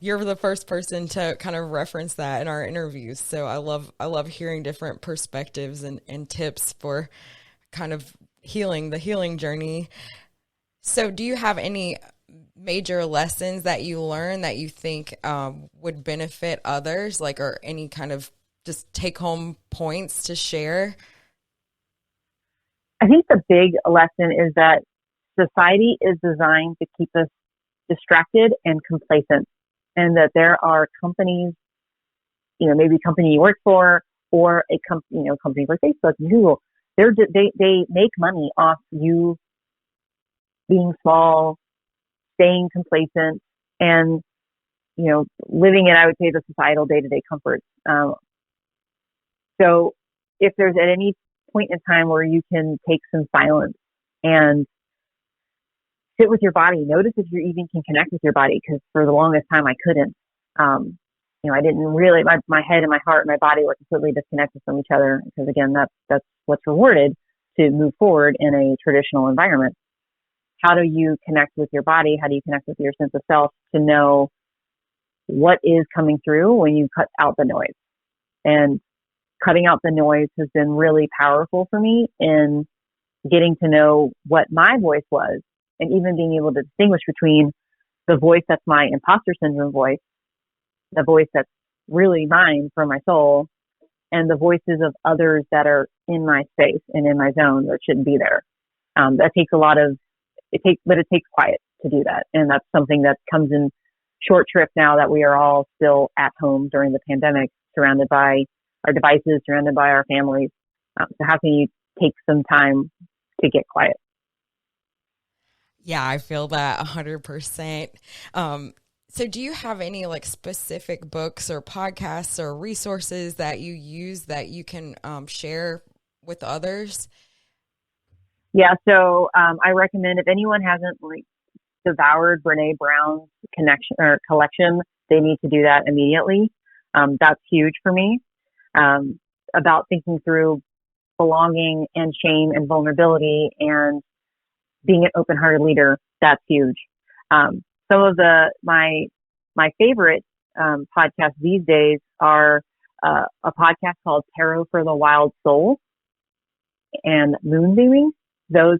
You're the first person to kind of reference that in our interviews. So I love hearing different perspectives and tips for kind of the healing journey. So do you have any major lessons that you learn that you think would benefit others, like, or any kind of just take home points to share? I think the big lesson is that society is designed to keep us distracted and complacent, and that there are companies, maybe a company you work for, or a company like Facebook and Google. They make money off you being small, staying complacent, and living in, I would say, the societal day-to-day comforts. So if there's at any point in time where you can take some silence and sit with your body, notice if you even can connect with your body, because for the longest time I couldn't. I didn't really, my head and my heart and my body were completely disconnected from each other, because again, that's what's rewarded to move forward in a traditional environment. How do you connect with your body? How do you connect with your sense of self to know what is coming through when you cut out the noise? And cutting out the noise has been really powerful for me in getting to know what my voice was, and even being able to distinguish between the voice that's my imposter syndrome voice, the voice that's really mine from my soul, and the voices of others that are in my space and in my zone that shouldn't be there. That takes it takes quiet to do that. And that's something that comes in short trips now that we are all still at home during the pandemic, surrounded by our devices, surrounded by our families. So how can you take some time to get quiet? Yeah, I feel that 100%. So do you have any specific books or podcasts or resources that you use that you can share with others? Yeah, so I recommend, if anyone hasn't devoured Brene Brown's collection, they need to do that immediately. That's huge for me. About thinking through belonging and shame and vulnerability and being an open-hearted leader, that's huge. Some of my favorite podcasts these days are a podcast called Tarot for the Wild Soul and Moonbeaming. That's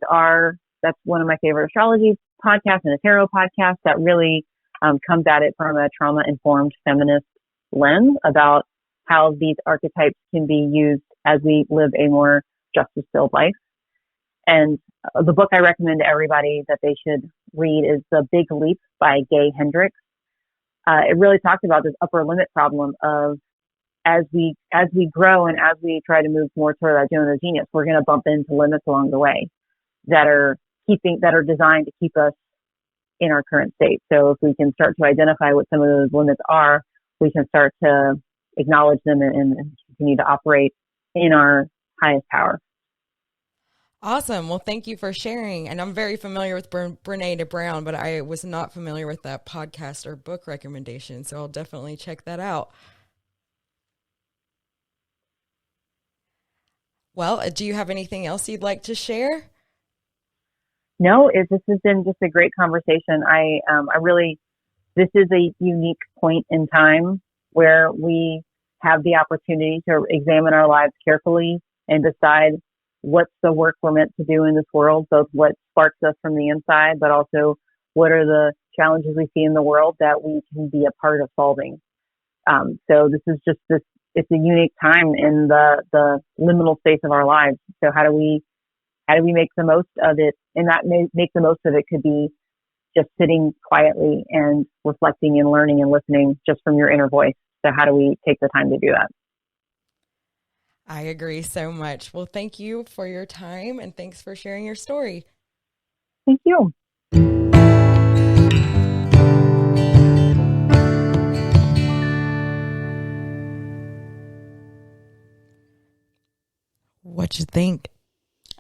one of my favorite astrology podcasts, and a tarot podcast that really comes at it from a trauma-informed feminist lens about how these archetypes can be used as we live a more justice-filled life. And the book I recommend to everybody that they should read is The Big Leap by Gay Hendricks. It really talks about this upper limit problem of as we grow and as we try to move more toward our zone of genius, we're going to bump into limits along the way that are designed to keep us in our current state. So if we can start to identify what some of those limits are, we can start to acknowledge them and continue to operate in our highest power. Awesome. Well, thank you for sharing. And I'm very familiar with Brene Brown, but I was not familiar with that podcast or book recommendation. So I'll definitely check that out. Well, do you have anything else you'd like to share? No, this has been just a great conversation. This is a unique point in time where we have the opportunity to examine our lives carefully and decide what's the work we're meant to do in this world, both what sparks us from the inside, but also what are the challenges we see in the world that we can be a part of solving. So this is just it's a unique time in the liminal space of our lives. So how do we make the most of it? And that make the most of it could be just sitting quietly and reflecting and learning and listening just from your inner voice. So how do we take the time to do that? I agree so much. Well, thank you for your time, and thanks for sharing your story. Thank you. What'd you think?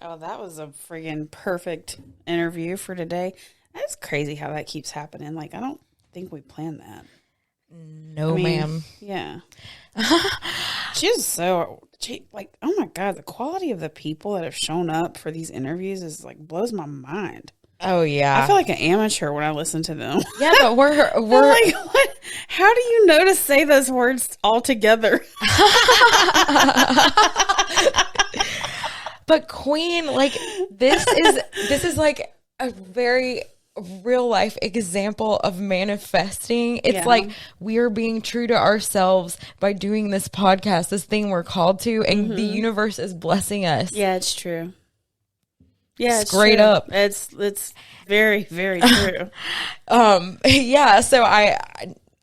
Oh, that was a friggin' perfect interview for today. That's crazy how that keeps happening. I don't think we planned that. No, ma'am. Yeah. Oh my God, the quality of the people that have shown up for these interviews is blows my mind. Oh yeah. I feel like an amateur when I listen to them. Yeah, but we're like, what? How do you know to say those words all together? But Queen, like this is like a very real life example of manifesting. It's like we're being true to ourselves by doing this podcast, this thing we're called to, and the universe is blessing us. Yeah, it's true. Yeah, it's straight true. up. It's very, very true. Yeah. So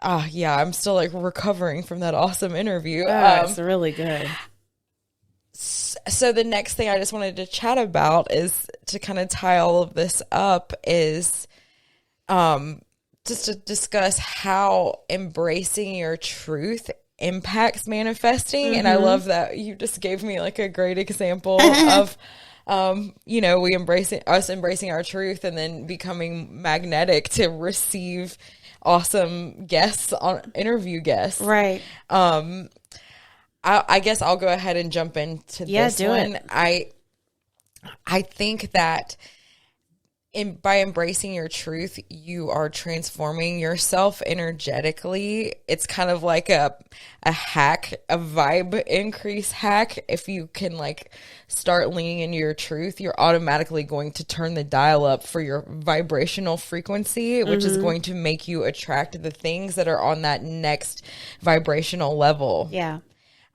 I'm still like recovering from that awesome interview. It's really good. So the next thing I just wanted to chat about is to kind of tie all of this up is, just to discuss how embracing your truth impacts manifesting. And I love that you just gave me like a great example of, embracing our truth and then becoming magnetic to receive awesome interview guests. Right. I guess I'll go ahead and jump into this one. I think that by embracing your truth, you are transforming yourself energetically. It's kind of like a hack, a vibe increase hack. If you can like start leaning into your truth, you're automatically going to turn the dial up for your vibrational frequency, which is going to make you attract the things that are on that next vibrational level. Yeah.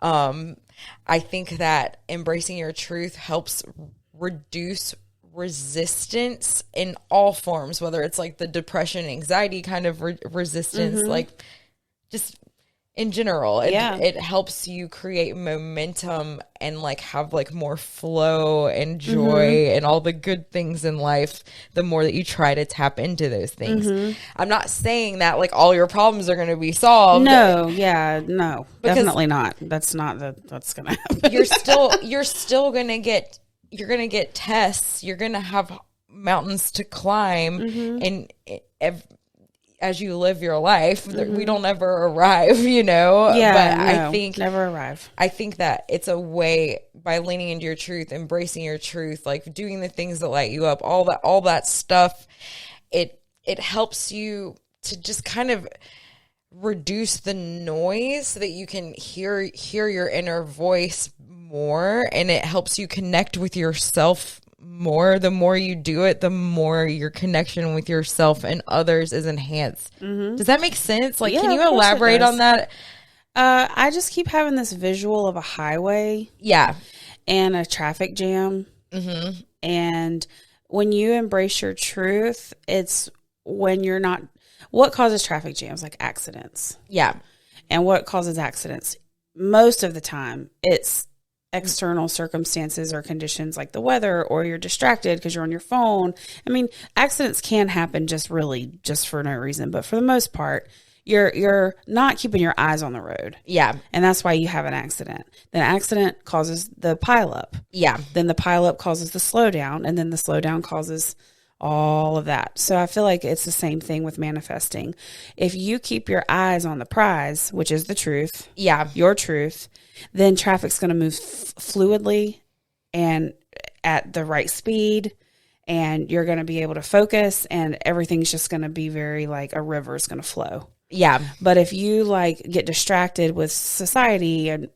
I think that embracing your truth helps reduce resistance in all forms, whether it's like the depression, anxiety kind of resistance, like just in general. It helps you create momentum and like have like more flow and joy and all the good things in life the more that you try to tap into those things. I'm not saying that like all your problems are going to be solved. No, definitely not. That's not what's going to happen. You're still going to get tests. You're going to have mountains to climb and as you live your life. We don't ever arrive, I think never arrive. I think that it's a way, by leaning into your truth, embracing your truth, like doing the things that light you up, all that stuff, it helps you to just kind of reduce the noise so that you can hear your inner voice more, and it helps you connect with yourself more. The more you do it, the more your connection with yourself and others is enhanced. Does that make sense? Like, can you elaborate on that? I just keep having this visual of a highway. Yeah. And a traffic jam. And when you embrace your truth, it's when you're not, what causes traffic jams? Like accidents. Yeah. And what causes accidents? Most of the time, it's external circumstances or conditions like the weather, or you're distracted because you're on your phone. I mean, accidents can happen just for no reason, but for the most part, you're not keeping your eyes on the road. Yeah. And that's why you have an accident. Then accident causes the pileup. Yeah. Then the pileup causes the slowdown, and then the slowdown causes all of that. So I feel like it's the same thing with manifesting. If you keep your eyes on the prize, which is the truth, your truth, then traffic's going to move fluidly and at the right speed, and you're going to be able to focus, and everything's just going to be very like a river is going to flow. Yeah. But if you like get distracted with society and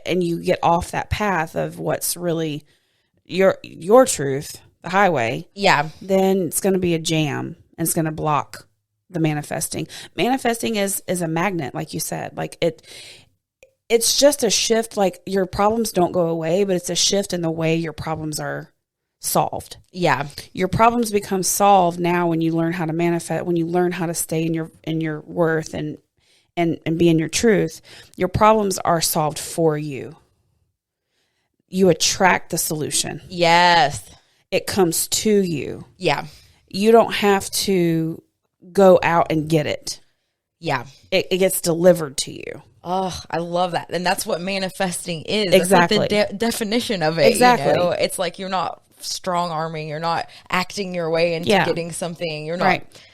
you get off that path of what's really your truth, the highway, then it's going to be a jam, and it's going to block the manifesting. Manifesting is a magnet, like you said. Like it's just a shift. Like, your problems don't go away, but it's a shift in the way your problems are solved. Yeah. Your problems become solved now when you learn how to manifest, when you learn how to stay in your worth and be in your truth. Your problems are solved for you. You attract the solution. Yes. It comes to you. Yeah. You don't have to go out and get it. Yeah. It gets delivered to you. Oh, I love that. And that's what manifesting is. Exactly. That's like the definition of it. Exactly. It's like you're not strong arming. You're not acting your way into getting something. You're not. Right.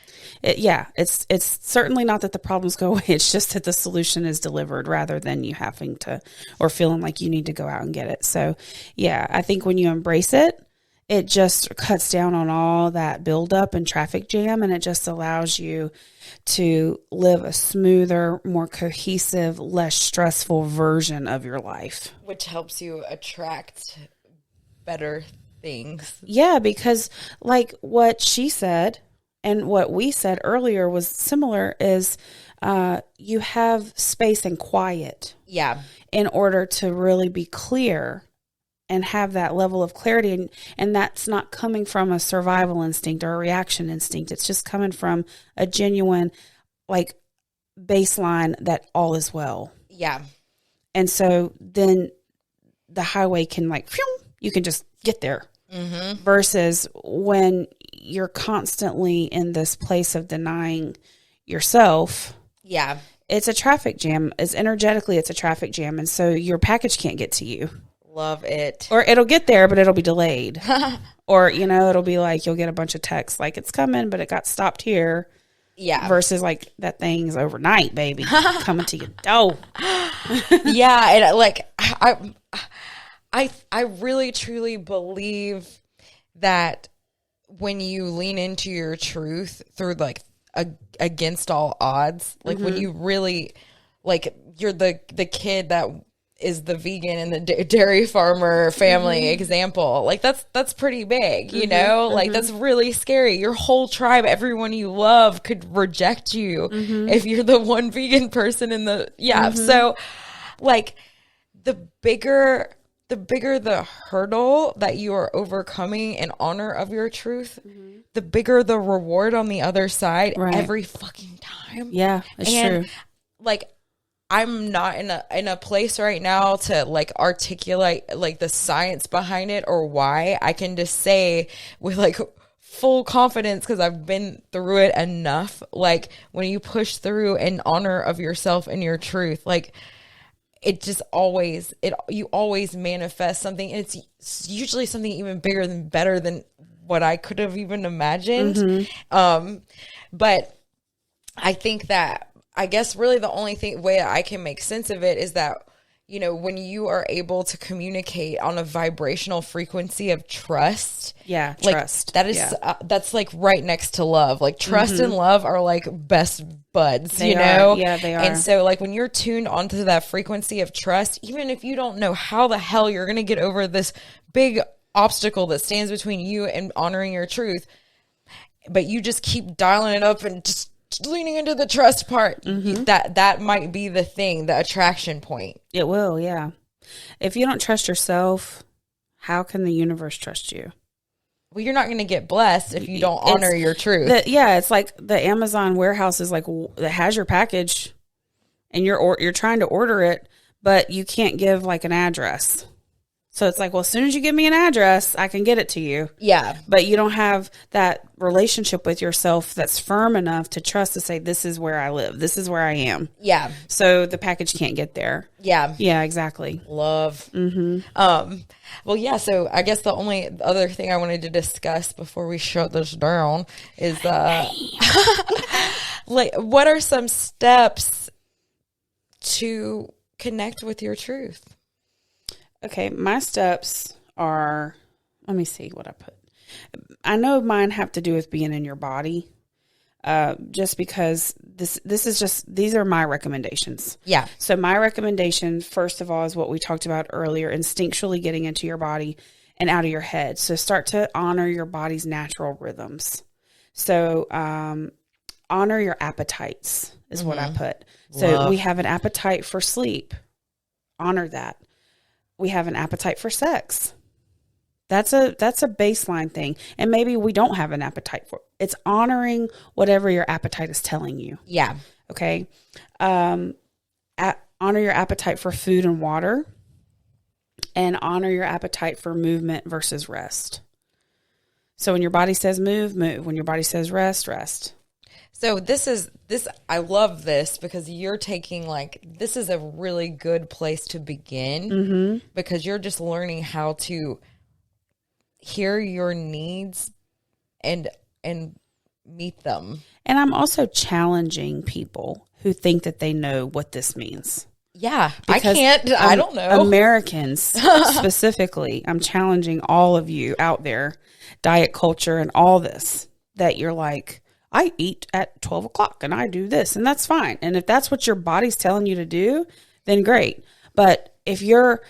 It's certainly not that the problems go away. It's just that the solution is delivered rather than you having to or feeling like you need to go out and get it. So, yeah, I think when you embrace it, it just cuts down on all that buildup and traffic jam, and it just allows you to live a smoother, more cohesive, less stressful version of your life. Which helps you attract better things. Yeah, because like what she said and what we said earlier was similar is you have space and quiet. Yeah. In order to really be clear and have that level of clarity. And that's not coming from a survival instinct or a reaction instinct. It's just coming from a genuine, like, baseline that all is well. Yeah. And so then the highway can, like, phew, you can just get there. Mm-hmm. Versus when you're constantly in this place of denying yourself. Yeah. It's a traffic jam. It's energetically, it's a traffic jam. And so your package can't get to you. Love it. Or it'll get there, but it'll be delayed. Or, it'll be like you'll get a bunch of texts like it's coming, but it got stopped here. Yeah. Versus like that thing's overnight, baby. Coming to your door. Yeah. And like, I really truly believe that when you lean into your truth through like against all odds, like when you really, like, you're the kid that is the vegan and the dairy farmer family example, like that's pretty big, like that's really scary. Your whole tribe, everyone you love, could reject you if you're the one vegan person in the so like the bigger the hurdle that you are overcoming in honor of your truth, the bigger the reward on the other side every fucking time. Yeah, it's true. Like, I'm not in a place right now to like articulate like the science behind it or why. I can just say with like full confidence, because I've been through it enough, like when you push through in honor of yourself and your truth, like it just you always manifest something. And it's usually something even bigger than better than what I could have even imagined. But I think that, I guess really the only way I can make sense of it is that, when you are able to communicate on a vibrational frequency of trust. Yeah. Like, trust. That is, that's like right next to love. Like trust and love are like best buds, They are. Yeah, they are. And so like when you're tuned onto that frequency of trust, even if you don't know how the hell you're going to get over this big obstacle that stands between you and honoring your truth, but you just keep dialing it up and just leaning into the trust part, that might be the thing, the attraction point. It will, yeah. If you don't trust yourself, how can the universe trust you? Well, you're not going to get blessed if you don't honor your truth. It's like the Amazon warehouse is like that has your package, and you're trying to order it, but you can't give like an address. So it's like, well, as soon as you give me an address, I can get it to you. Yeah. But you don't have that relationship with yourself that's firm enough to trust to say, this is where I live. This is where I am. Yeah. So the package can't get there. Yeah. Yeah, exactly. Love. Well, yeah. So I guess the only other thing I wanted to discuss before we shut this down is, like, what are some steps to connect with your truth? Okay, my steps are, let me see what I put. I know mine have to do with being in your body, just because this is just, these are my recommendations. Yeah. So my recommendation, first of all, is what we talked about earlier, instinctually getting into your body and out of your head. So start to honor your body's natural rhythms. So honor your appetites is what I put. So we have an appetite for sleep. Honor that. We have an appetite for sex. That's a baseline thing. And maybe we don't have an appetite for it. It's honoring whatever your appetite is telling you. Yeah. Okay. Honor your appetite for food and water, and honor your appetite for movement versus rest. So when your body says move, move. When your body says rest, rest. So I love this because you're taking this is a really good place to begin because you're just learning how to hear your needs and meet them. And I'm also challenging people who think that they know what this means. Yeah, Because I can't. I don't know. Americans specifically, I'm challenging all of you out there, diet culture and all this, that you're like, I eat at 12 o'clock and I do this, and that's fine. And if that's what your body's telling you to do, then great. But if you're,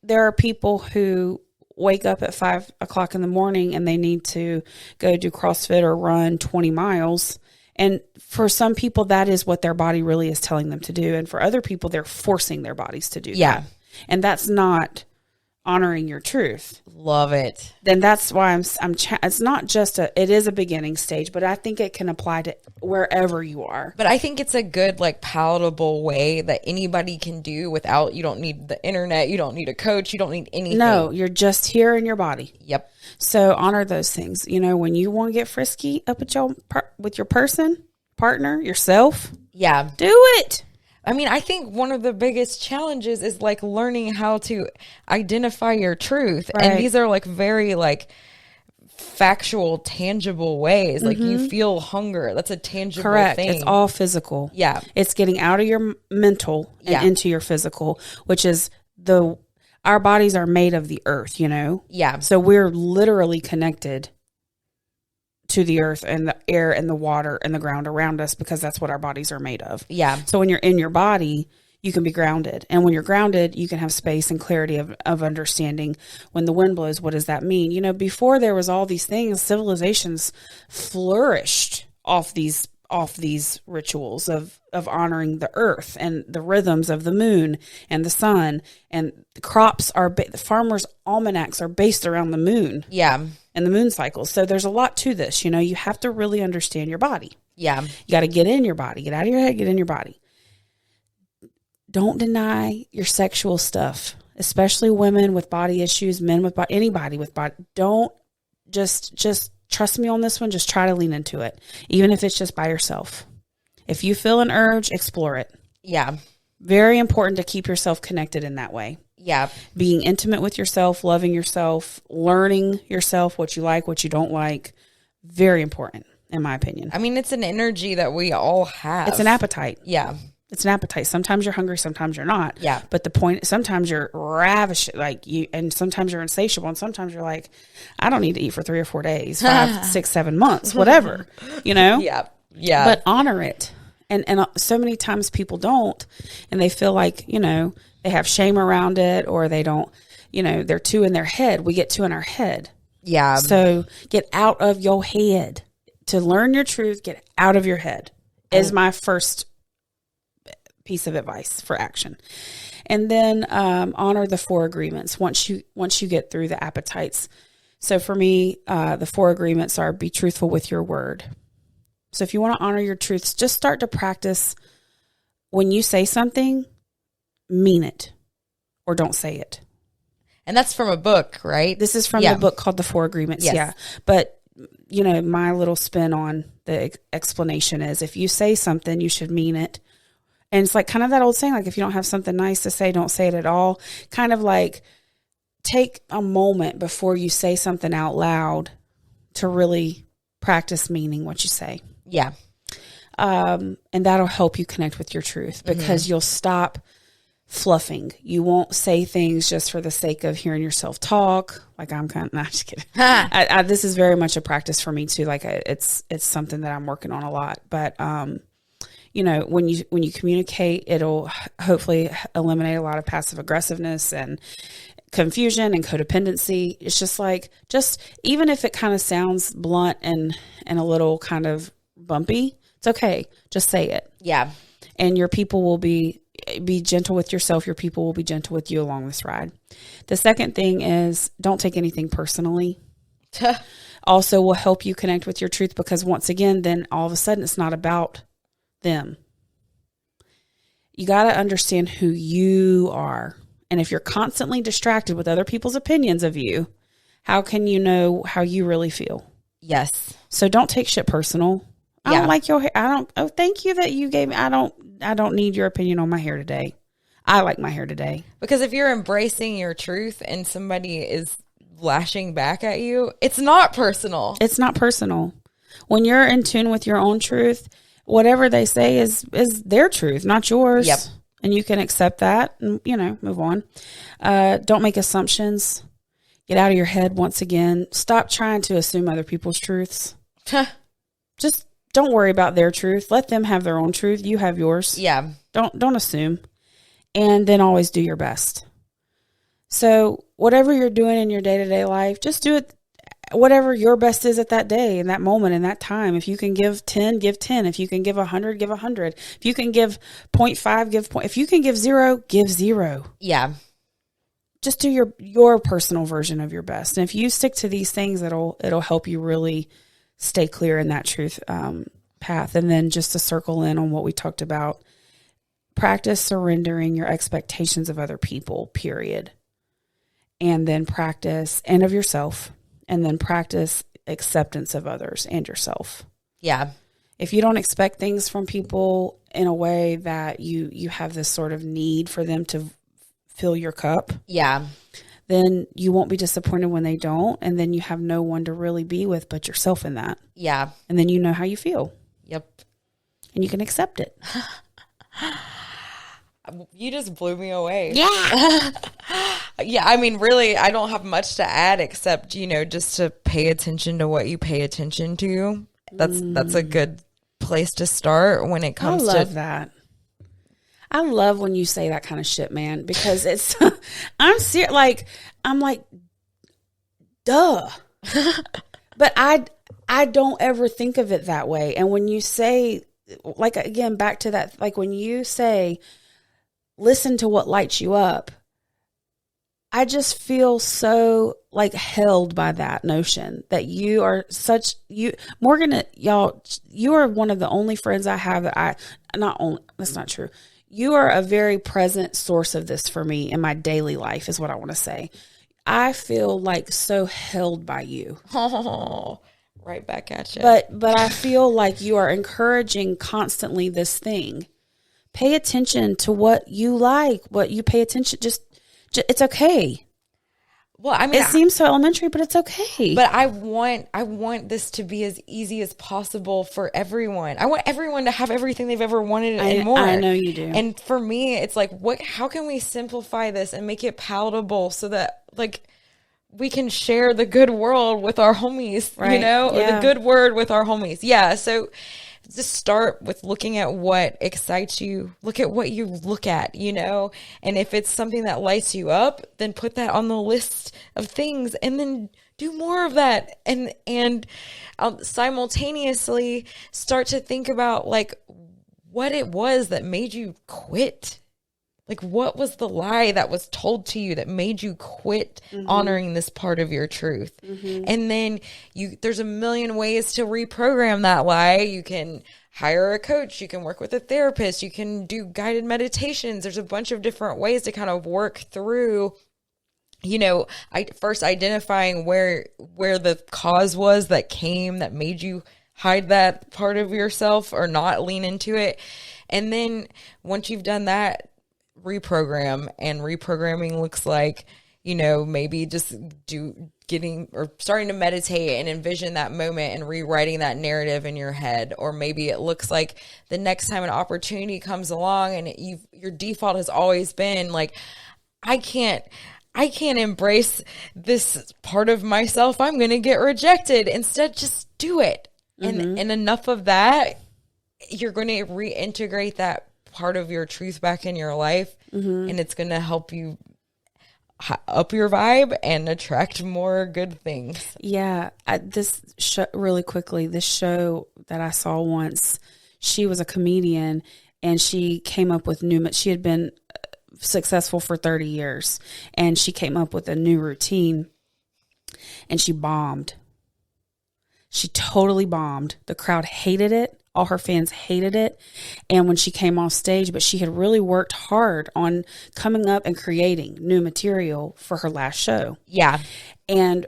there are people who wake up at 5 o'clock in the morning and they need to go do CrossFit or run 20 miles. And for some people, that is what their body really is telling them to do. And for other people, they're forcing their bodies to do that. And that's not honoring your truth. Love it. Then that's why it's not just it is a beginning stage, but I think it can apply to wherever you are. But I think it's a good, palatable way that anybody can do without, you don't need the internet, you don't need a coach, you don't need anything. No, you're just here in your body. Yep. So honor those things. When you want to get frisky up at with your partner, yourself. Yeah. Do it. I mean, I think one of the biggest challenges is learning how to identify your truth. Right. And these are very factual, tangible ways. You feel hunger. That's a tangible thing. It's all physical. Yeah. It's getting out of your mental and into your physical, which is our bodies are made of the earth, Yeah. So we're literally connected to the earth and the air and the water and the ground around us, because that's what our bodies are made of. Yeah. So when you're in your body, you can be grounded. And when you're grounded, you can have space and clarity of understanding. When the wind blows, what does that mean? Before there was all these things, civilizations flourished off these rituals of honoring the earth and the rhythms of the moon and the sun, and the crops the farmers' almanacs are based around the moon. Yeah. And the moon cycles. So there's a lot to this. You have to really understand your body. Yeah. You got to get in your body, get out of your head, get in your body. Don't deny your sexual stuff, especially women with body issues, men with body, anybody with body. Don't just trust me on this one. Just try to lean into it, even if it's just by yourself. If you feel an urge, explore it. Yeah. Very important to keep yourself connected in that way. Yeah. Being intimate with yourself, loving yourself, learning yourself, what you like, what you don't like. Very important, in my opinion. I mean, it's an energy that we all have. It's an appetite. Yeah. It's an appetite. Sometimes you're hungry, sometimes you're not. Yeah. But the point, sometimes you're ravish, and sometimes you're insatiable, and sometimes you're like, I don't need to eat for 3 or 4 days, 5, 6, 7 months, whatever, Yeah. Yeah. But honor it. And so many times people don't, and they feel like, they have shame around it, or they don't, they're too in their head. We get too in our head. Yeah. So get out of your head. To learn your truth, get out of your head is my first piece of advice for action. And then honor the 4 agreements once you get through the appetites. So for me, the 4 agreements are: be truthful with your word. So if you want to honor your truths, just start to practice when you say something, mean it, or don't say it. And that's from a book, right? This is from the book called The 4 Agreements. Yes. Yeah. But, my little spin on the explanation is, if you say something, you should mean it. And it's kind of that old saying, if you don't have something nice to say, don't say it at all. Kind of take a moment before you say something out loud to really practice meaning what you say. Yeah. And that'll help you connect with your truth, because you'll stop fluffing. You won't say things just for the sake of hearing yourself talk. I'm just kidding. This is very much a practice for me too. It's something that I'm working on a lot, but, when you communicate, it'll hopefully eliminate a lot of passive aggressiveness and confusion and codependency. It's just even if it kind of sounds blunt and a little kind of bumpy, it's okay. Just say it. Yeah. And your people will be gentle with yourself. Your people will be gentle with you along this ride. The second thing is, don't take anything personally. Also will help you connect with your truth, because once again, then all of a sudden it's not about them. You got to understand who you are. And if you're constantly distracted with other people's opinions of you, how can you know how you really feel? Yes. So don't take shit personal. I don't like your hair. Oh, thank you that you gave me. I don't need your opinion on my hair today. I like my hair today. Because if you're embracing your truth and somebody is lashing back at you, it's not personal. It's not personal. When you're in tune with your own truth, whatever they say is their truth, not yours. Yep. and you can accept that and, move on. Don't make assumptions. Get out of your head once again. Stop trying to assume other people's truths. Just don't worry about their truth. Let them have their own truth. You have yours. Yeah. Don't assume. And then always do your best. So whatever you're doing in your day-to-day life, just do it whatever your best is at that day, in that moment, in that time. If you can give 10, give 10. If you can give 100, give 100. If you can give 0.5, give point. If you can give 0, give 0. Yeah. Just do your personal version of your best. And if you stick to these things, it'll help you really stay clear in that truth path. And then just to circle in on what we talked about, practice surrendering your expectations of other people, period. And then practice, and of yourself, and then practice acceptance of others and yourself. Yeah. If you don't expect things from people in a way that you have this sort of need for them to fill your cup. Yeah. Then you won't be disappointed when they don't. And then you have no one to really be with but yourself in that. Yeah. And then you know how you feel. Yep. And you can accept it. You just blew me away. Yeah. Yeah, I mean, really, I don't have much to add except, just to pay attention to what you pay attention to. That's a good place to start when it comes to... I love that. I love when you say that kind of shit, man, because it's... I'm serious. I'm like, duh. But I don't ever think of it that way. And when you say, again, back to that, when you say... listen to what lights you up, I just feel so held by that notion that you are Morgan, y'all, you are one of the only friends I have that that's not true. You are a very present source of this for me in my daily life is what I want to say. I feel so held by you. Oh, right back at you. But I feel like you are encouraging constantly this thing. Pay attention to what you like, what you pay attention. Just it's okay. Well, I mean, it seems so elementary, but it's okay. But I want this to be as easy as possible for everyone. I want everyone to have everything they've ever wanted and more. I know you do. And for me, it's how can we simplify this and make it palatable so that we can share the good world with our homies, right. Or the good word with our homies. Yeah. So just start with looking at what excites you. Look at what you look at, and if it's something that lights you up, then put that on the list of things and then do more of that. And simultaneously start to think about what it was that made you quit. What was the lie that was told to you that made you quit honoring this part of your truth? Mm-hmm. And then there's a million ways to reprogram that lie. You can hire a coach. You can work with a therapist. You can do guided meditations. There's a bunch of different ways to kind of work through, first identifying where the cause was that made you hide that part of yourself or not lean into it. And then once you've done that, reprogram. And reprogramming looks like, maybe just starting to meditate and envision that moment and rewriting that narrative in your head. Or maybe it looks like the next time an opportunity comes along and your default has always been I can't embrace this part of myself. I'm going to get rejected. Instead, just do it. Mm-hmm. And enough of that, you're going to reintegrate that part of your truth back in your life, and it's going to help you up your vibe and attract more good things. Yeah. This show that I saw once, she was a comedian and she came up with she had been successful for 30 years and she came up with a new routine and she bombed. She totally bombed. The crowd hated it. All her fans hated it. And when she came off stage, but she had really worked hard on coming up and creating new material for her last show. Yeah. And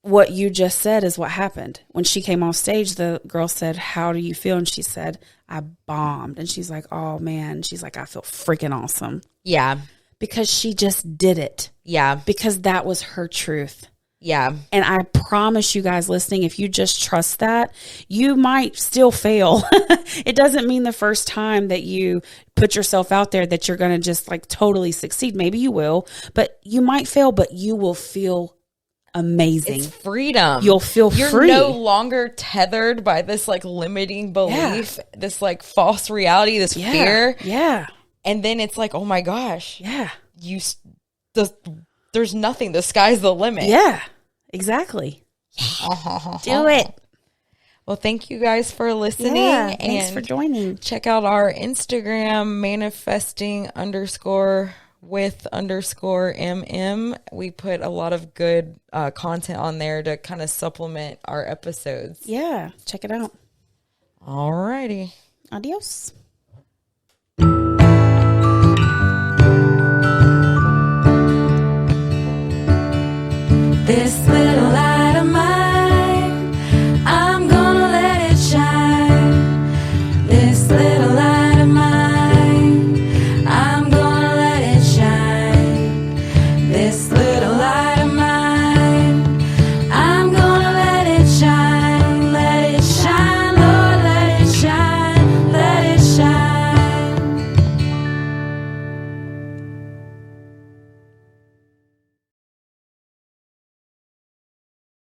what you just said is what happened. When she came off stage, the girl said, "How do you feel?" And she said, "I bombed." And she's like, "Oh man." She's like, "I feel freaking awesome." Yeah. Because she just did it. Yeah. Because that was her truth. Yeah. And I promise you guys listening, if you just trust that, you might still fail. It doesn't mean the first time that you put yourself out there that you're going to just like totally succeed. Maybe you will, but you might fail, but you will feel amazing. It's freedom. You'll feel You're free. no longer tethered by this like limiting belief, this like false reality, this fear. Yeah. And then it's like, oh my gosh. Yeah. There's nothing. The sky's the limit. Yeah, exactly. Do it. Well, thank you guys for listening. Yeah, thanks and for joining. Check out our Instagram, manifesting_with_MM. We put a lot of good content on there to kind of supplement our episodes. Yeah, check it out. All righty. Adios.